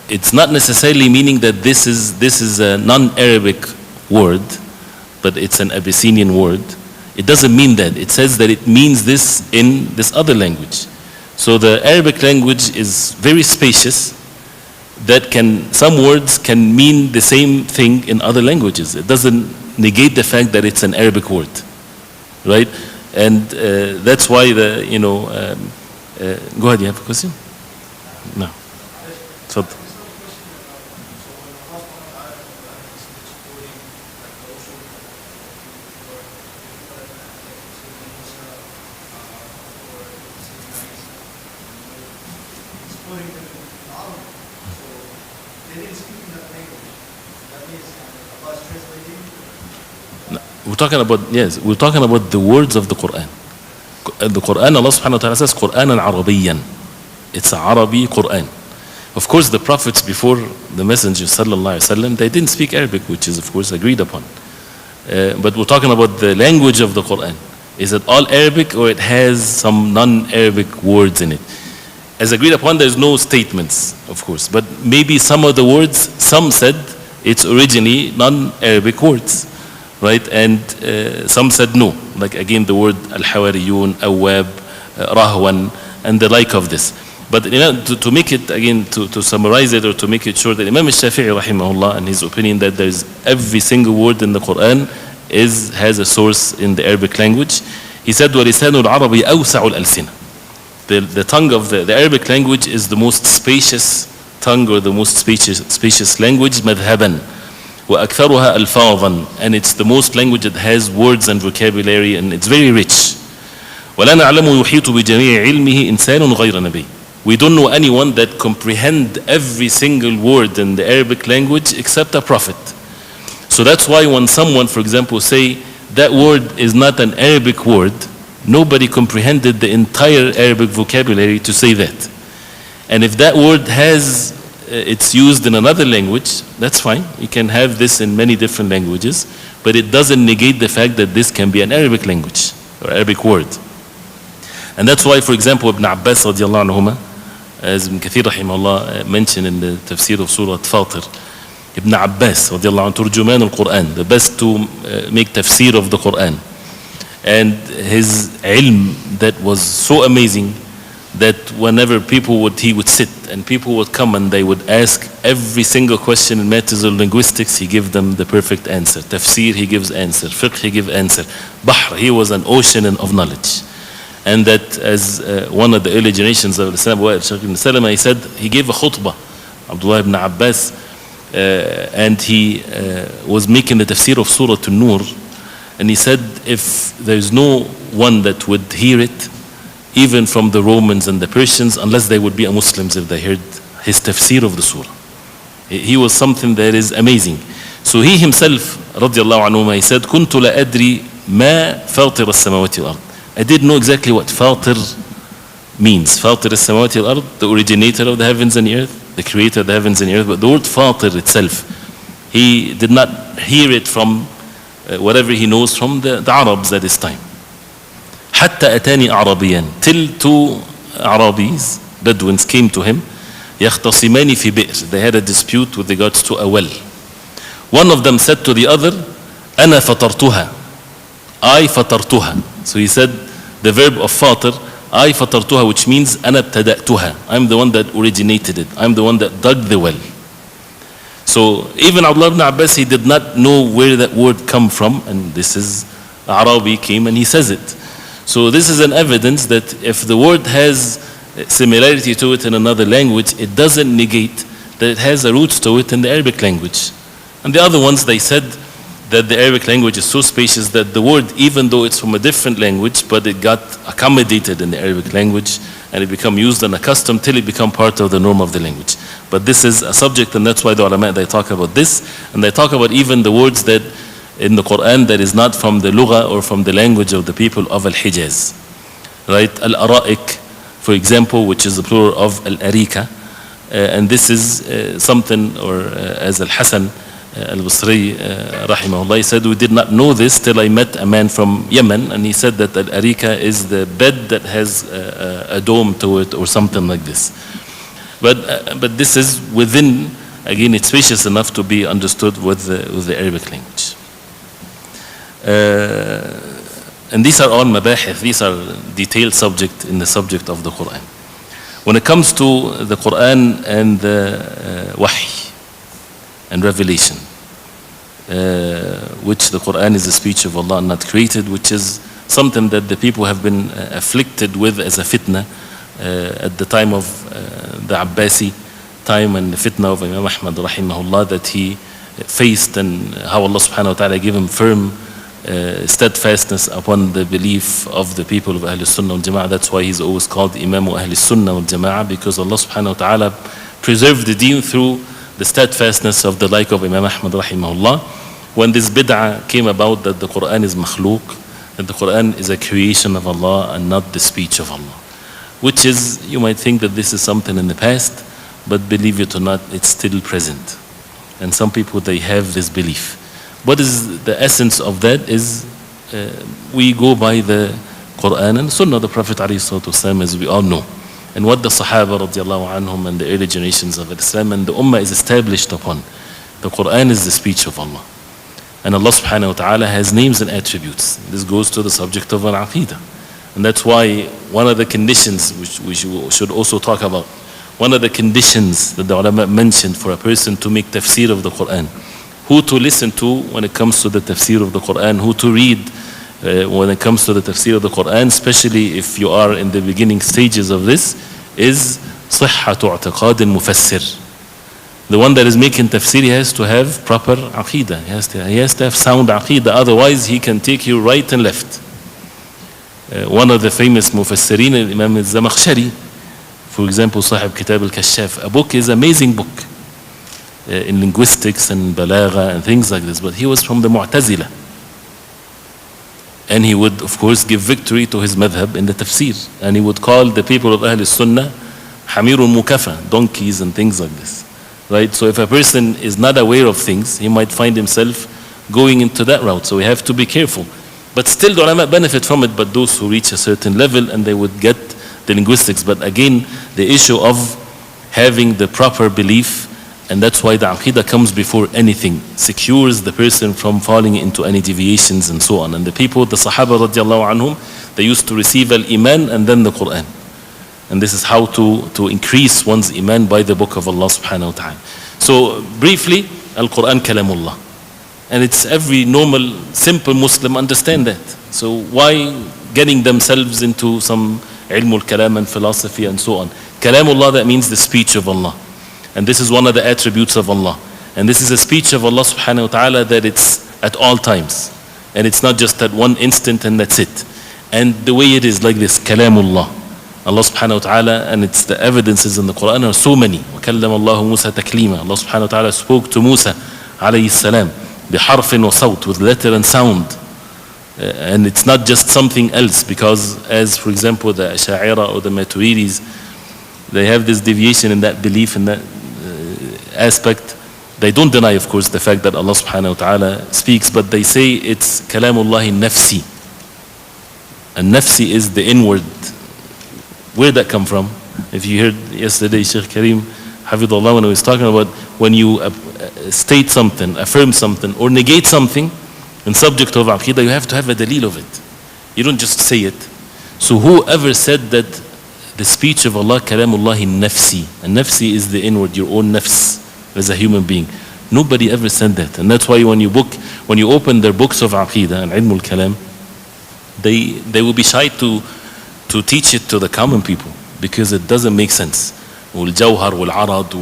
it's not necessarily meaning that this is a non-Arabic word, but it's an Abyssinian word. It doesn't mean that. It says that it means this in this other language. So the Arabic language is very spacious, that some words can mean the same thing in other languages. It doesn't negate the fact that it's an Arabic word, right? And that's why go ahead, you have a question? No. تفضل. We're talking about the words of the Quran. The Quran, Allah subhanahu wa ta'ala says, Qur'anan Arabiyan. It's a Arabi Quran. Of course, the prophets before the Messenger sallallahu alaihi wasallam, they didn't speak Arabic, which is of course agreed upon. But we're talking about the language of the Quran. Is it all Arabic, or it has some non-Arabic words in it? As agreed upon, there's no statements, of course. But maybe some of the words, some said it's originally non-Arabic words. Right, and some said no, like again the word al-hawariyun, awwab, rahwan, and the like of this. But to make it again, to summarize it, or to make it short, that Imam Shafi'i rahimahullah, and his opinion that there's every single word in the Quran has a source in the Arabic language. He said, وَلِسَانُ الْعَرَبِ أَوْسَعُ الْأَلْسِنَةِ. The tongue of the Arabic language is the most spacious tongue, or the most spacious language, madhaban. وأكثرها ألفاظا, and it's the most language that has words and vocabulary, and it's very rich. ولا نعلم يحيط بجميع علمه إنسان غير نبي. We don't know anyone that comprehend every single word in the Arabic language except a prophet. So that's why when someone, for example, say that word is not an Arabic word, nobody comprehended the entire Arabic vocabulary to say that. And if that word has, it's used in another language, that's fine. You can have this in many different languages, but it doesn't negate the fact that this can be an Arabic language or Arabic word. And that's why, for example, Ibn Abbas radiallahu anhuma, as Ibn Kathir rahimahullah mentioned in the tafsir of Surah Fatir, Ibn Abbas radiallahu anhu, turjuman al-Quran, the best to make tafsir of the Quran. And his ilm that was so amazing that whenever he would sit and people would come and they would ask every single question in matters of linguistics, he gave them the perfect answer. Tafsir, he gives answer. Fiqh, he gives answer. Bahr, he was an ocean of knowledge. And that as one of the early generations of Islam, Shaikh ibn Salama, he said, he gave a khutbah, Abdullah ibn Abbas, and he was making the tafsir of Surah An-Nur, and he said, if there's no one that would hear it, even from the Romans and the Persians, unless they would be Muslims if they heard his tafsir of the surah. He was something that is amazing. So he himself, radiallahu anhu, he said, كنت لا أدري ما فاطر السماوات والأرض. I didn't know exactly what fatir means. Fatir al-samawati al-ard, the originator of the heavens and the earth, the creator of the heavens and the earth. But the word fatir itself, he did not hear it from whatever he knows from the Arabs at this time. حتى أتاني أعرابيان, till two Arabis, Bedouins, came to him. يختصمان في بئر, they had a dispute with regards to a well. One of them said to the other, أنا فطرتها, I فطرتها. So he said the verb of fatir, I فطرتها, which means أنا ابتدأتها, I'm the one that originated it, I'm the one that dug the well. So even Abdullah ibn Abbas, he did not know where that word come from, and this is Arabi came and he says it. So this is an evidence that if the word has similarity to it in another language, it doesn't negate that it has a roots to it in the Arabic language. And the other ones, they said that the Arabic language is so spacious that the word, even though it's from a different language, but it got accommodated in the Arabic language and it become used and accustomed till it become part of the norm of the language. But this is a subject, and that's why the ulama, they talk about this, and they talk about even the words that in the Quran that is not from the lugha or from the language of the people of Al-Hijaz. Right? Al-Ara'ik, for example, which is the plural of Al-Arika. And this is something, or as Al-Hasan Al-Basri rahimahullah, he said, we did not know this till I met a man from Yemen, and he said that Al-Arika is the bed that has a dome to it or something like this. But this is within, again, it's spacious enough to be understood with the Arabic language. And these are all mabahith, these are detailed subject in the subject of the Quran. When it comes to the Quran and the wahy and revelation, which the Quran is the speech of Allah, not created, which is something that the people have been afflicted with as a fitna at the time of the Abbasi time, and the fitna of Imam Ahmad rahimahullah, that he faced, and how Allah subhanahu wa ta'ala gave him firm steadfastness upon the belief of the people of Ahlul Sunnah wal Jama'ah. That's why he's always called Imam Ahlul Sunnah wal Jama'ah, because Allah subhanahu wa ta'ala preserved the deen through the steadfastness of the like of Imam Ahmad rahimahullah. When this bid'ah came about that the Quran is makhluk, that the Quran is a creation of Allah and not the speech of Allah, which is, you might think that this is something in the past, but believe it or not, it's still present. And some people, they have this belief. What is the essence of that is we go by the Quran and Sunnah of the Prophet ﷺ, as we all know. And what the Sahaba radiallahu anhum and the early generations of Islam and the Ummah is established upon. The Quran is the speech of Allah. And Allah subhanahu wa ta'ala has names and attributes. This goes to the subject of al-aqidah. And that's why one of the conditions which we should also talk about, one of the conditions that the ulama mentioned for a person to make tafsir of the Quran, who to listen to when it comes to the tafsir of the Quran, who to read when it comes to the tafsir of the Quran, especially if you are in the beginning stages of this, is صحة اعتقاد المفسر. The one that is making tafsir, he has to have proper aqidah. He has to have sound aqidah. Otherwise, he can take you right and left. One of the famous mufassirin, Imam al-Zamakhshari, for example, Sahib Kitab al-Kashaf, a book is amazing book in linguistics and balagha and things like this. But he was from the Mu'tazila. And he would, of course, give victory to his madhab in the tafsir. And he would call the people of Ahl Sunnah Hamirun Mukafa, donkeys and things like this. Right? So if a person is not aware of things, he might find himself going into that route. So we have to be careful. But still the ulama benefit from it, but those who reach a certain level and they would get the linguistics. But again, the issue of having the proper belief, and that's why the aqidah comes before anything, secures the person from falling into any deviations and so on. And the people, the Sahaba radiallahu anhum, they used to receive al-Iman and then the Quran. And this is how to increase one's Iman by the book of Allah subhanahu wa ta'ala. So briefly, Al-Quran kalamullah. And it's every normal, simple Muslim understand that. So why getting themselves into some ilmul kalam and philosophy and so on? Kalamullah, that means the speech of Allah. And this is one of the attributes of Allah. And this is a speech of Allah subhanahu wa ta'ala that it's at all times. And it's not just at one instant and that's it. And the way it is like this, kalamullah. Allah subhanahu wa ta'ala, and it's the evidences in the Quran are so many. وَكَلَّمَ اللَّهُ مُوسَى تَكْلِيمًا. Allah subhanahu wa ta'ala spoke to Musa alayhi salam بِحَرْفٍ وَصَوْتٍ, with letter and sound. And it's not just something else, because as for example the Asha'ira or the Maturidis, they have this deviation in that belief, in that aspect. They don't deny, of course, the fact that Allah subhanahu wa ta'ala speaks, but they say it's kalamullah nafsi. And nafsi is the inward. Where did that come from? If you heard yesterday Sheikh Karim, Hafidullah, when he was talking about when you state something, affirm something, or negate something in subject of aqidah, you have to have a dalil of it. You don't just say it. So whoever said that the speech of Allah, kalamullah nafsi, and nafsi is the inward, your own nafs as a human being. Nobody ever said that. And that's why when you open their books of aqidah and ilmul kalam, they will be shy to teach it to the common people, because it doesn't make sense. Wal-jawhar, wal-arad,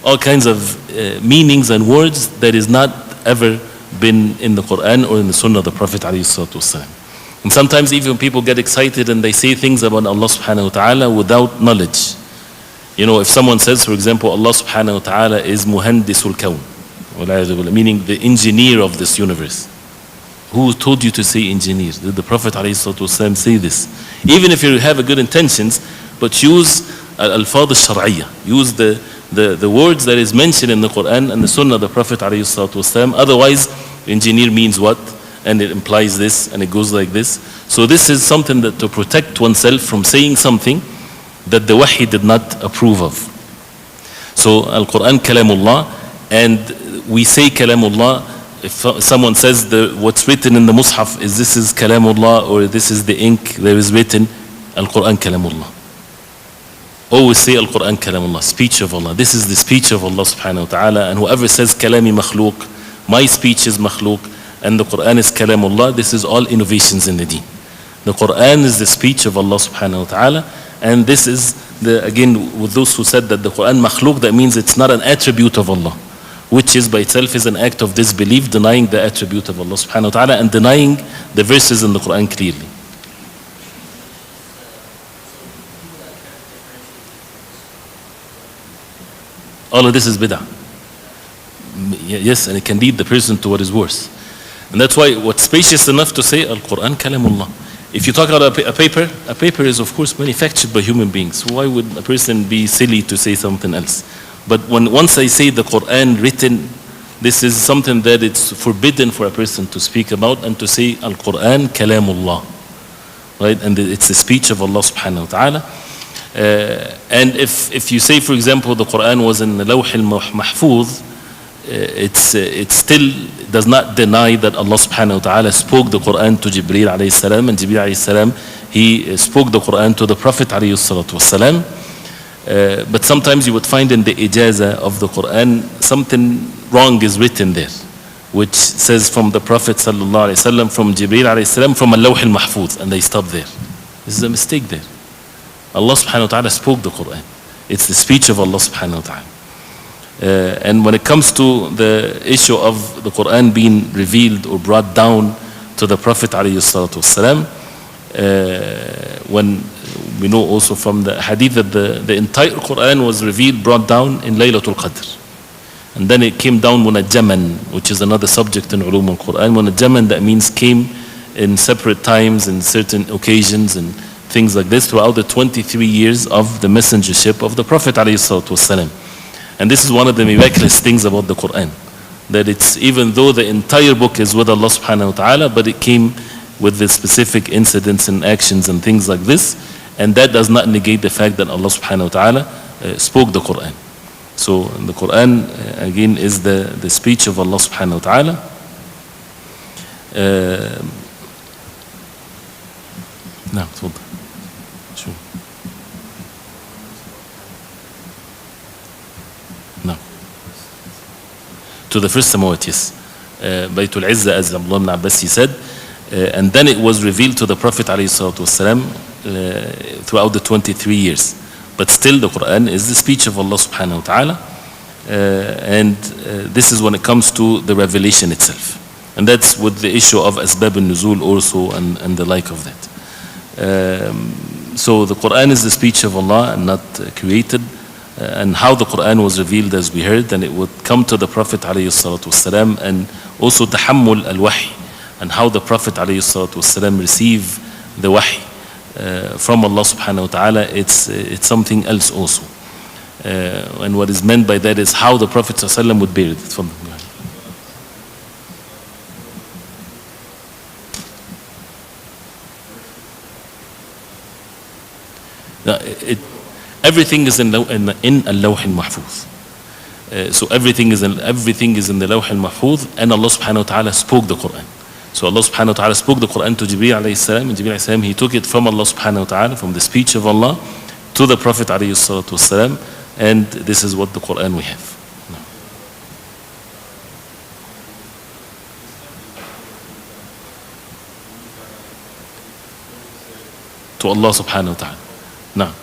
all kinds of meanings and words that is not ever been in the Quran or in the Sunnah of the Prophet ﷺ. And sometimes even people get excited and they say things about Allah subhanahu wa ta'ala without knowledge. You know, if someone says, for example, Allah subhanahu wa ta'ala is muhandisul kawn, meaning the engineer of this universe. Who told you to say engineer? Did the Prophet ﷺ say this? Even if you have a good intentions, but use al-alfad al-shar'iyya. Use the words that is mentioned in the Quran and the Sunnah of the Prophet ﷺ. Otherwise, engineer means what? And it implies this, and it goes like this. So this is something that to protect oneself from saying something that the wahi did not approve of. So Al-Quran kalamullah, and we say kalamullah. If someone says what's written in the Mushaf is this is kalamullah, or this is the ink that is written, Al-Quran kalamullah. Always say Al-Quran kalamullah, speech of Allah. This is the speech of Allah subhanahu wa ta'ala. And whoever says kalami makhluq, my speech is makhluq, and the Quran is kalamullah, this is all innovations in the deen. The Quran is the speech of Allah subhanahu wa ta'ala. And this is, again, with those who said that the Quran makhluq, that means it's not an attribute of Allah, which is by itself is an act of disbelief, denying the attribute of Allah subhanahu wa ta'ala and denying the verses in the Quran clearly. All of this is bid'ah. Yes, and it can lead the person to what is worse. And that's why what's spacious enough to say Al-Quran kalamullah. If you talk about a paper is of course manufactured by human beings. So why would a person be silly to say something else? But once I say the Quran written, this is something that it's forbidden for a person to speak about, and to say Al-Quran kalamullah, right? And it's the speech of Allah subhanahu wa ta'ala. And if you say, for example, the Quran was in the Lawh al-Mahfuz, it still does not deny that Allah subhanahu wa ta'ala spoke the Quran to Jibreel alayhi salam, and Jibreel alayhi salam, he spoke the Quran to the Prophet alayhi salatu wasalam. But sometimes you would find in the ijaza of the Quran something wrong is written there, which says from the Prophet sallallahu alaihi wasallam, from Jibreel alayhi salam, from al-Lawh al-Mahfuz, and they stop there. This is a mistake there. Allah subhanahu wa ta'ala spoke the Quran. It's the speech of Allah subhanahu wa ta'ala. And when it comes to the issue of the Quran being revealed or brought down to the Prophet ﷺ, when we know also from the hadith that the entire Quran was revealed, brought down in Laylatul Qadr. And then it came down munajjaman, which is another subject in ulum al-Quran. Munajjaman, that means came in separate times and certain occasions and things like this throughout the 23 years of the messengership of the Prophet ﷺ. And this is one of the miraculous things about the Quran, that it's, even though the entire book is with Allah subhanahu wa ta'ala, but it came with the specific incidents and actions and things like this, and that does not negate the fact that Allah subhanahu wa ta'ala spoke the Quran. So the Quran again is the speech of Allah subhanahu wa ta'ala. نعم تفضل. شو نعم. To the first samawat, yes. Baytul Izzah, as Abdullah ibn Abbas said, and then it was revealed to the Prophet ﷺ throughout the 23 years. But still the Quran is the speech of Allah subhanahu wa ta'ala, and this is when it comes to the revelation itself. And that's with the issue of asbab al-nuzul also and the like of that. So the Quran is the speech of Allah and not created. And how the Quran was revealed, as we heard, and it would come to the Prophet ﷺ, and also tahammul al-wahy, and how the Prophet ﷺ received the wahy from Allah subhanahu wa ta'ala. It's something else also. And what is meant by that is how the Prophet ﷺ would bear it. From everything is in al-lawh al-mahfuz. So everything is in the lawh al-mahfuz, and Allah subhanahu wa ta'ala spoke the Quran. So Allah subhanahu wa ta'ala spoke the Quran to Jibreel alayhi salam, and Jibreel alayhi salam, he took it from Allah subhanahu wa ta'ala, from the speech of Allah, to the Prophet alayhi salatu wasalam, and this is what the Quran we have. No. To Allah subhanahu wa ta'ala. No.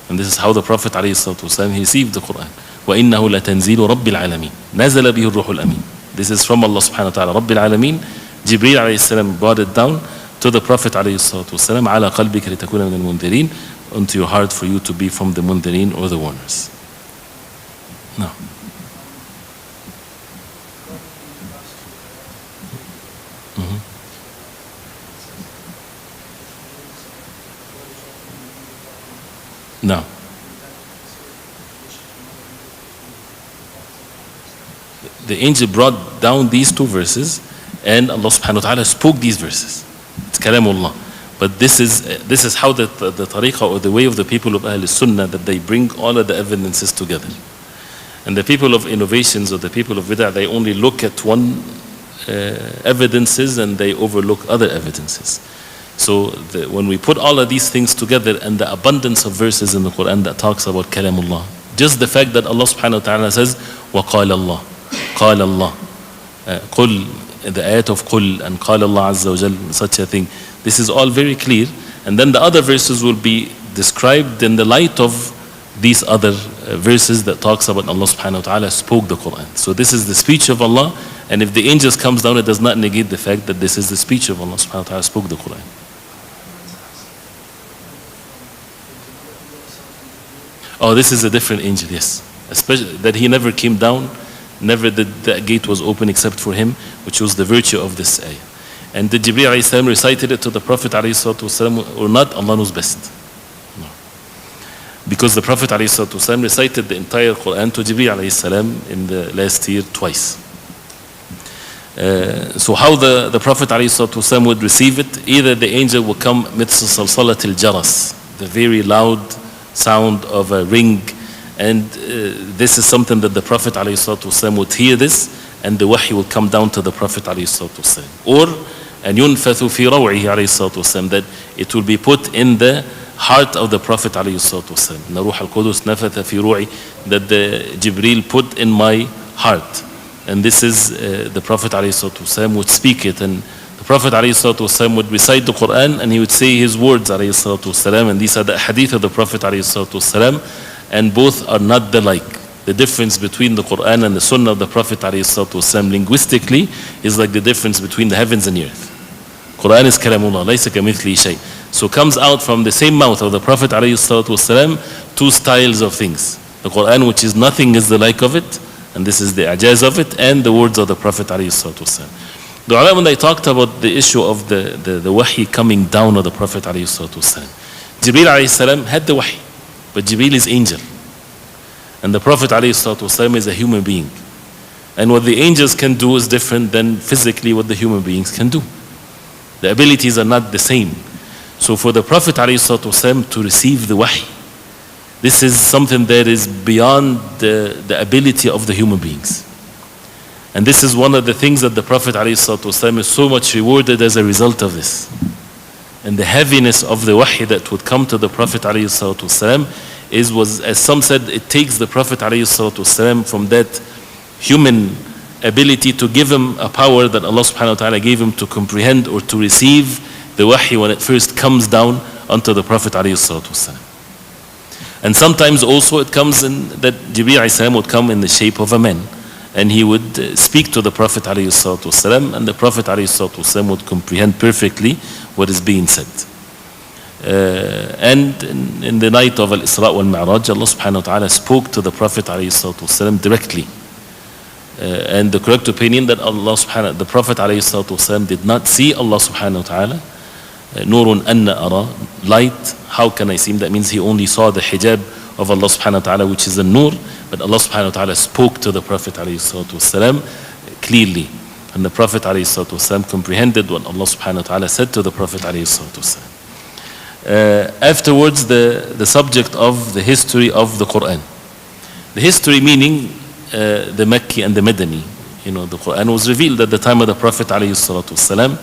And this is how the Prophet alayhi salatu wasalam, he received the Quran. وَإِنَّهُ لَتَنْزِيلُ رَبِّ الْعَالَمِينَ نَزَلَ بِهِ الرُّوحُ الْأَمِينَ. This is from Allah subhanahu wa ta'ala, رَبِّ الْعَالَمِينَ. Jibreel alayhi salam brought it down to the Prophet alayhi salatu wasalam, عَلَى قَلْبِكَ لِتَكُونَ مِنَ الْمُنذِرِينَ, onto your heart for you to be from the mundirin or the warners. No. Mm-hmm. No. The angel brought down these two verses, and Allah subhanahu wa ta'ala spoke these verses. It's kalamullah. But this is how the tariqah, or the way of the people of Ahl Sunnah, that they bring all of the evidences together. And the people of innovations, or the people of bid'ah, they only look at one evidences and they overlook other evidences. So when we put all of these things together, and the abundance of verses in the Quran that talks about kalamullah, just the fact that Allah subhanahu wa ta'ala says وَقَالَ اللَّهِ قَالَ اللَّهِ قُلْ, the ayat of قُلْ, and قَالَ اللَّهِ عَزَّ وَجَلَّ, such a thing. This is all very clear, and then the other verses will be described in the light of these other verses that talks about Allah subhanahu wa ta'ala spoke the Quran. So this is the speech of Allah, and if the angels comes down, it does not negate the fact that this is the speech of Allah subhanahu wa ta'ala spoke the Quran. Oh, this is a different angel, yes. Especially that he never came down, never the gate was open except for him, which was the virtue of this ayah. And did Jibreel alayhi salam recited it to the Prophet alayhi salatu wasalam or not? Allah knows best. No. Because the Prophet alayhi salatu wasalam recited the entire Quran to Jibreel alayhi salam in the last year twice. So how the Prophet alayhi salatu wasalam would receive it? Either the angel would come midst salsalat al-jaras, the very loud sound of a ring, and this is something that the Prophet ﷺ would hear this, and the wahy would come down to the Prophet ﷺ. Or and ينفث في روعه ﷺ, that it will be put in the heart of the Prophet ﷺ. إن روح القدس نفث في روعي, that the Jibreel put in my heart, and this is the Prophet ﷺ would speak it, and the Prophet ﷺ would recite the Quran, and he would say his words ﷺ, and these are the hadith of the Prophet ﷺ, and both are not the like. the difference between the Quran and the Sunnah of the Prophet ﷺ linguistically is like the difference between the heavens and the earth. Quran is kalamullah, laysa kamithlihi shay. So comes out from the same mouth of the Prophet ﷺ two styles of things. The Quran, which is nothing is the like of it, and this is the ajaz of it, and the words of the Prophet ﷺ. The ulama, when they talked about the issue of the wahi coming down of the Prophet ﷺ, Jibreel ﷺ had the wahi, but Jibreel is angel. And the Prophet ﷺ is a human being. And what the angels can do is different than physically what the human beings can do. The abilities are not the same. So for the Prophet ﷺ to receive the wahi, this is something that is beyond the ability of the human beings. And this is one of the things that the Prophet ﷺ is so much rewarded as a result of this. And the heaviness of the wahi that would come to the Prophet ﷺ was, as some said, it takes the Prophet ﷺ from that human ability to give him a power that Allah subhanahu wa ta'ala gave him to comprehend or to receive the wahi when it first comes down onto the Prophet ﷺ. And sometimes also it comes in that Jibreel ﷺ would come in the shape of a man, and he would speak to the Prophet ﷺ, and the Prophet ﷺ would comprehend perfectly what is being said. And in the night of Al-Isra wal-Mi'raj, Allah subhanahu wa ta'ala spoke to the Prophet ﷺ directly. And the correct opinion that the Prophet ﷺ did not see Allah subhanahu wa ta'ala. Nurun anna ara, light, how can I see him? That means he only saw the hijab of Allah subhanahu wa ta'ala, which is a nur. But Allah subhanahu wa ta'ala spoke to the Prophet ﷺ clearly. And the Prophet ﷺ comprehended what Allah subhanahu wa ta'ala said to the Prophet ﷺ. Afterwards, the subject of the history of the Quran. The history meaning the Makki and the Madani. You know, the Quran was revealed at the time of the Prophet ﷺ.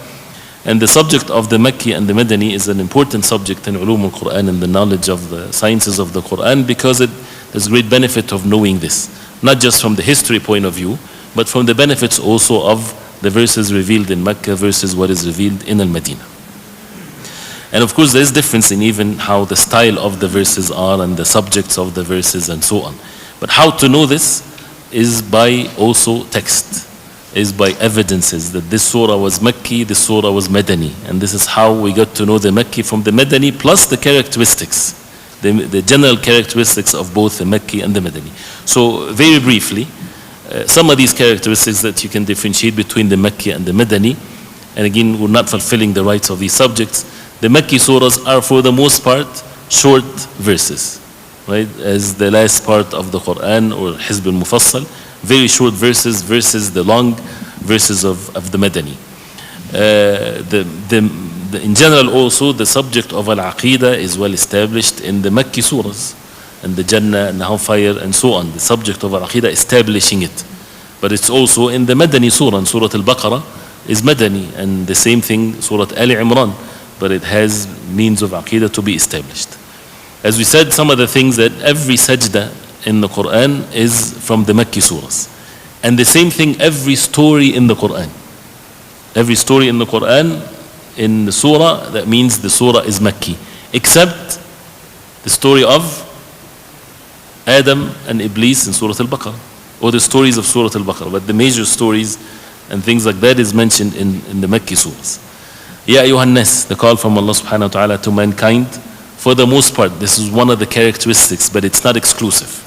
And the subject of the Makki and the Madani is an important subject in ulum al-Quran and the knowledge of the sciences of the Quran, because there's great benefit of knowing this. Not just from the history point of view, but from the benefits also of the verses revealed in Mecca versus what is revealed in Al-Madinah. And of course, there's difference in even how the style of the verses are and the subjects of the verses and so on. But how to know this is by also text, is by evidences that this surah was Makki, this surah was Madani. And this is how we got to know the Makki from the Madani, plus the characteristics, the general characteristics of both the Makki and the Madani. So very briefly, some of these characteristics that you can differentiate between the Makki and the Madani. And again, we're not fulfilling the rights of these subjects. The Makki surahs are for the most part short verses, right? As the last part of the Quran or Hizb al-Mufassal, very short verses versus the long verses of the Madani. In general also, the subject of Al-Aqidah is well established in the Makki surahs, and the Jannah and the Hellfire and so on. The subject of Al-Aqidah establishing it. But it's also in the Madani surah, and Surah Al-Baqarah is Madani, and the same thing, Surah Al-Imran, but it has means of Aqidah to be established. As we said, some of the things that every sajda in the Quran is from the Makki surahs. And the same thing, every story in the Quran. Every story in the Quran, in the surah, that means the surah is Makki. Except the story of Adam and Iblis in Surah Al-Baqarah, or the stories of Surah Al-Baqarah. But the major stories and things like that is mentioned in the Makki surahs. Ya ayyuhan nas, the call from Allah subhanahu wa ta'ala to mankind. For the most part, this is one of the characteristics, but it's not exclusive.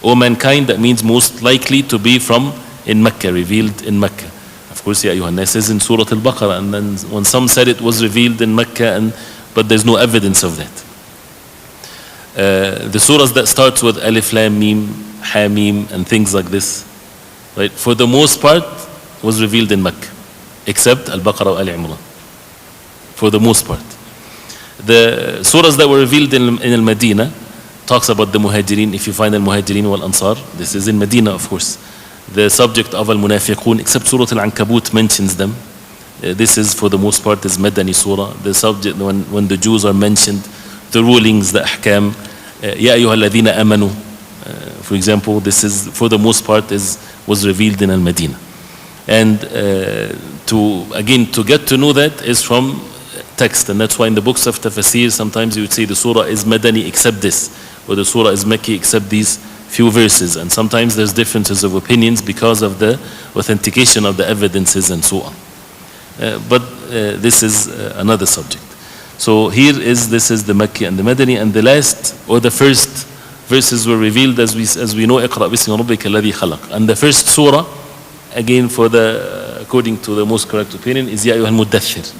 O mankind, that means most likely to be from in Mecca, revealed in Mecca. Of course, Ya ayyuhan nas is in Surah Al-Baqarah, and then when some said it was revealed in Mecca, but there's no evidence of that. The surahs that starts with Alif Lam Mim, Ha Mim, and things like this, right? For the most part, was revealed in Mecca, except Al-Baqarah and Al-Imran. For the most part. The surahs that were revealed in Al-Madinah talks about the Muhajirin. If you find Al-Muhajirin wal-Ansar, this is in Medina, of course. The subject of Al-Munafiqun, except Surah Al-Ankabut mentions them. This is, for the most part, is Madani surah. The subject, when the Jews are mentioned, the rulings, the ahkam, Ya ayyuha alladhina amanu, for example, this is, for the most part, was revealed in Al-Madinah. And to get to know that is from text, and that's why in the books of tafsir sometimes you would say the surah is Madani except this, or the surah is Makki except these few verses, and sometimes there's differences of opinions because of the authentication of the evidences and so on. But this is another subject. So this is the Makki and the Madani, and the last or the first verses were revealed as we know, اقرأ باسم ربك الذي خلق. And the first surah, again according to the most correct opinion, is يا أيها المدثر.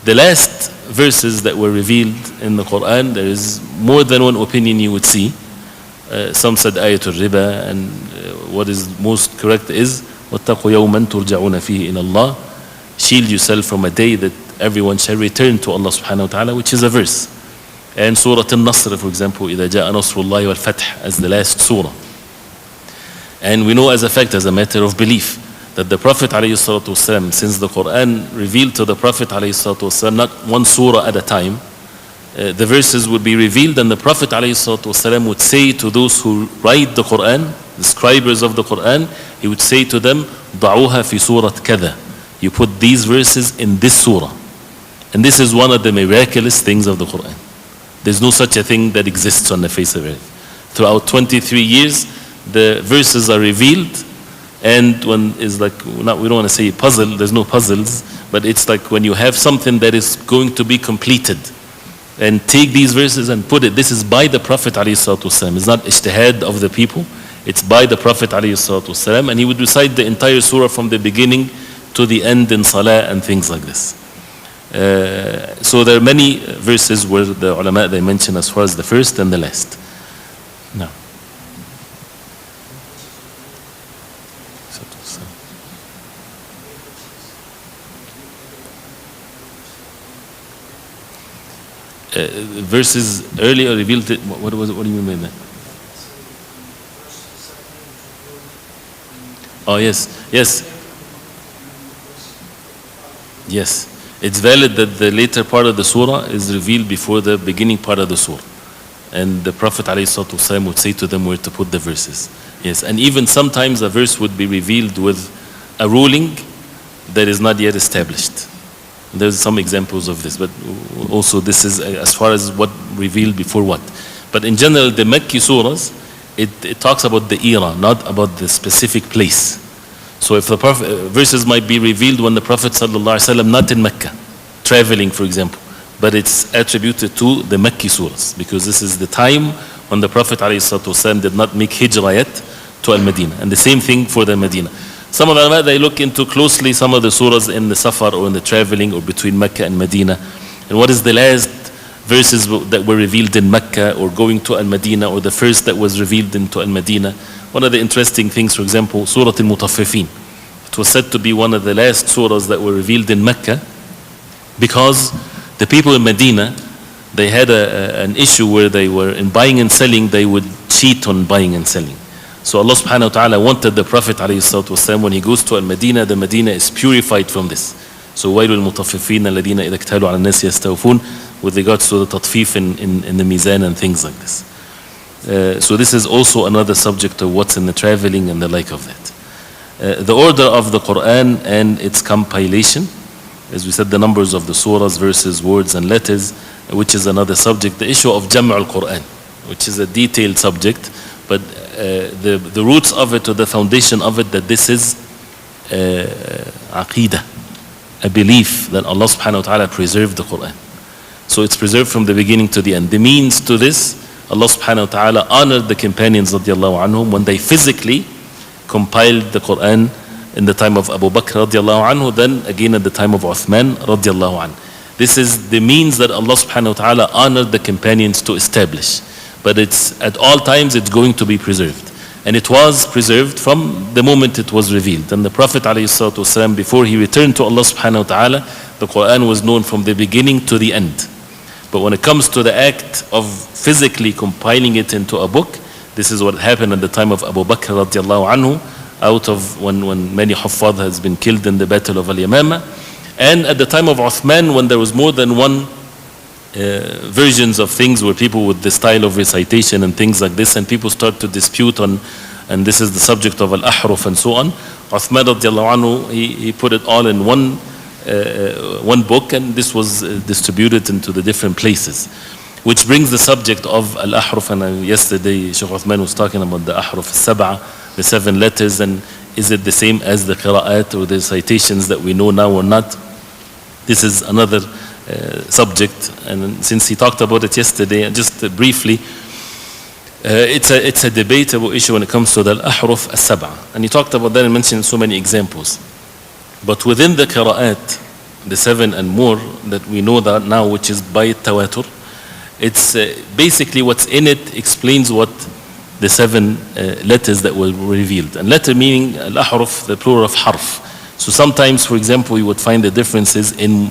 The last verses that were revealed in the Quran, there is more than one opinion you would see. Some said ayatul riba, and what is most correct is وَاتَّقُوا يَوْمًا تُرْجَعُونَ فِيهِ إِلَى اللَّهِ. Shield yourself from a day that everyone shall return to Allah subhanahu wa ta'ala, which is a verse. And Surah Al-Nasr, for example, إِذَا جَاءَ نَصْرُ اللَّهِ وَالْفَتْحِ, as the last surah. And we know as a fact, as a matter of belief, that the Prophet ﷺ, since the Quran revealed to the Prophet ﷺ not one surah at a time, the verses would be revealed, and the Prophet ﷺ would say to those who write the Quran, the scribers of the Quran, he would say to them, ضعوها في سورة كذا. You put these verses in this surah. And this is one of the miraculous things of the Quran. There's no such a thing that exists on the face of earth. Throughout 23 years, the verses are revealed, and when is like, we don't want to say puzzle, there's no puzzles, but it's like when you have something that is going to be completed, and take these verses and put it. This is by the Prophet ﷺ. It's not ijtihad of the people. It's by the Prophet ﷺ, and he would recite the entire surah from the beginning to the end in salah and things like this. So there are many verses where the ulama, they mention as far as the first and the last. Now. Verses earlier revealed it. What do you mean by that? Oh yes. It's valid that the later part of the surah is revealed before the beginning part of the surah, and the Prophet ﷺ would say to them where to put the verses. Yes, and even sometimes a verse would be revealed with a ruling that is not yet established. There's some examples of this, but also this is as far as what revealed before what. But in general, the Makki surahs, it talks about the era, not about the specific place. So if the verses might be revealed when the Prophet ﷺ not in Mecca, traveling for example, but it's attributed to the Makki surahs, because this is the time when the Prophet ﷺ did not make hijrah yet to Al-Madinah. And the same thing for the Medina. Some of the ulama, they look into closely some of the surahs in the safar or in the traveling or between Mecca and Medina. And what is the last verses that were revealed in Mecca or going to Al-Madinah, or the first that was revealed into Al-Madinah. One of the interesting things, for example, Surah Al-Mutaffifin. It was said to be one of the last surahs that were revealed in Mecca, because the people in Medina, they had an issue where they were in buying and selling, they would cheat on buying and selling. So Allah subhanahu wa ta'ala wanted the Prophet ﷺ, when he goes to Al-Madinah, the Medina is purified from this. So وَيْلُ الْمُطَفِّفِينَ الَّذِينَ إِذَا اكْتَالُوا عَلَى النَّاسِ يَسْتَوْفُونَ, with regards to the tatfif in the mizan and things like this. So this is also another subject of what's in the traveling and the like of that. The order of the Quran and its compilation, as we said, the numbers of the surahs, verses, words and letters, which is another subject. The issue of Jam' al-Quran, which is a detailed subject, but the roots of it, or the foundation of it, that this is aqidah, a belief that Allah subhanahu wa ta'ala preserved the Quran. So it's preserved from the beginning to the end. The means to this, Allah subhanahu wa ta'ala honored the companions radiallahu anhum when they physically compiled the Quran in the time of Abu Bakr radiallahu anhu, then again at the time of Uthman radiallahu anhu. This is the means that Allah subhanahu wa ta'ala honored the companions to establish. But it's at all times it's going to be preserved. And it was preserved from the moment it was revealed. And the Prophet ﷺ, before he returned to Allah subhanahu wa ta'ala, the Quran was known from the beginning to the end. But when it comes to the act of physically compiling it into a book, this is what happened at the time of Abu Bakr radiallahu anhu, out of when many Huffaz has been killed in the battle of Al-Yamama. And at the time of Uthman, when there was more than one versions of things, where people with the style of recitation and things like this, and people start to dispute on, and this is the subject of al-ahruf and so on. Uthman radiallahu anhu, he put it all in one book, and this was distributed into the different places. which brings the subject of al-ahruf. And yesterday Sheikh Uthman was talking about the ahruf al-sab'a, the 7 letters, and is it the same as the qiraat or the recitations that we know now or not? This is another subject, and since he talked about it yesterday, just briefly, it's a debatable issue when it comes to the al-ahruf al-sab'a. And he talked about that and mentioned so many examples. But within the qiraat, the 7 and more that we know that now, which is by tawatur, it's basically what's in it explains what the 7 letters that were revealed. And letter meaning al-ahruf, the plural of harf. So sometimes, for example, you would find the differences in,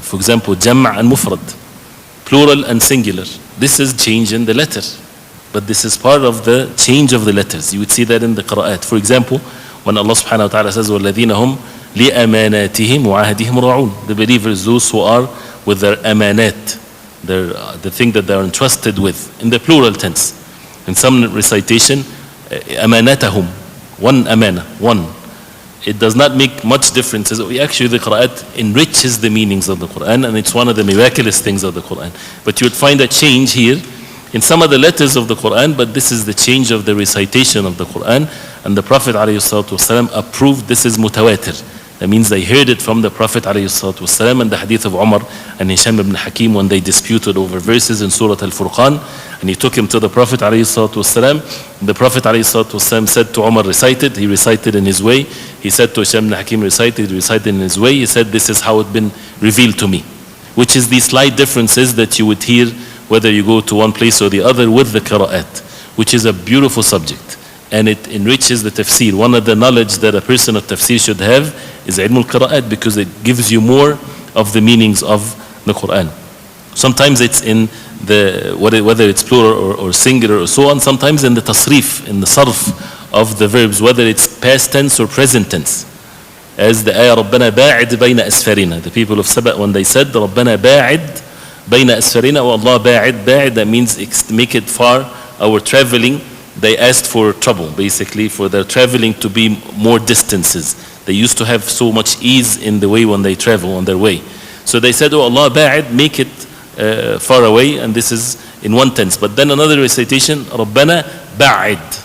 for example, jam' and mufrad, plural and singular. This is change in the letter, but this is part of the change of the letters. You would see that in the qira'at. For example, when Allah subhanahu wa ta'ala says, وَالَّذِينَ هُمْ لِأَمَانَاتِهِمْ وَعَهْدِهِمْ رَاعُونَ, the believers, those who are with their amanat, the thing that they are entrusted with, in the plural tense. In some recitation, amanatahum, one amana, one. It does not make much difference. Actually, the Qur'an enriches the meanings of the Qur'an, and it's one of the miraculous things of the Qur'an. But you would find a change here in some of the letters of the Qur'an, but this is the change of the recitation of the Qur'an. And the Prophet ﷺ approved this is mutawatir. That means they heard it from the Prophet ﷺ, and the hadith of Umar and Hisham ibn Hakim when they disputed over verses in Surah Al-Furqan, and he took him to the Prophet ﷺ. The Prophet ﷺ said to Umar, recited. He recited in his way. He said to Hisham ibn Hakim, recited. He recited in his way. He said, this is how it's been revealed to me. Which is these slight differences that you would hear whether you go to one place or the other with the qira'at, which is a beautiful subject. And it enriches the tafsir. One of the knowledge that a person of tafsir should have is ilm al-qira'at, because it gives you more of the meanings of the Qur'an. Sometimes it's in the, whether it's plural or singular or so on, sometimes in the tasrif, in the sarf of the verbs, whether it's past tense or present tense. As the ayah, رَبَّنَا بَاعِدْ بَيْنَ أَسْفَارِنَا. The people of Sabah, when they said, رَبَّنَا بَاعِدْ بَيْنَ أَسْفَارِنَا, oh Allah, ba'id, that means make it far, our traveling. They asked for trouble, basically, for their traveling to be more distances. They used to have so much ease in the way when they travel on their way. So they said, oh Allah, ba'id, make it far away, and this is in one tense. But then another recitation, Rabbana ba'id.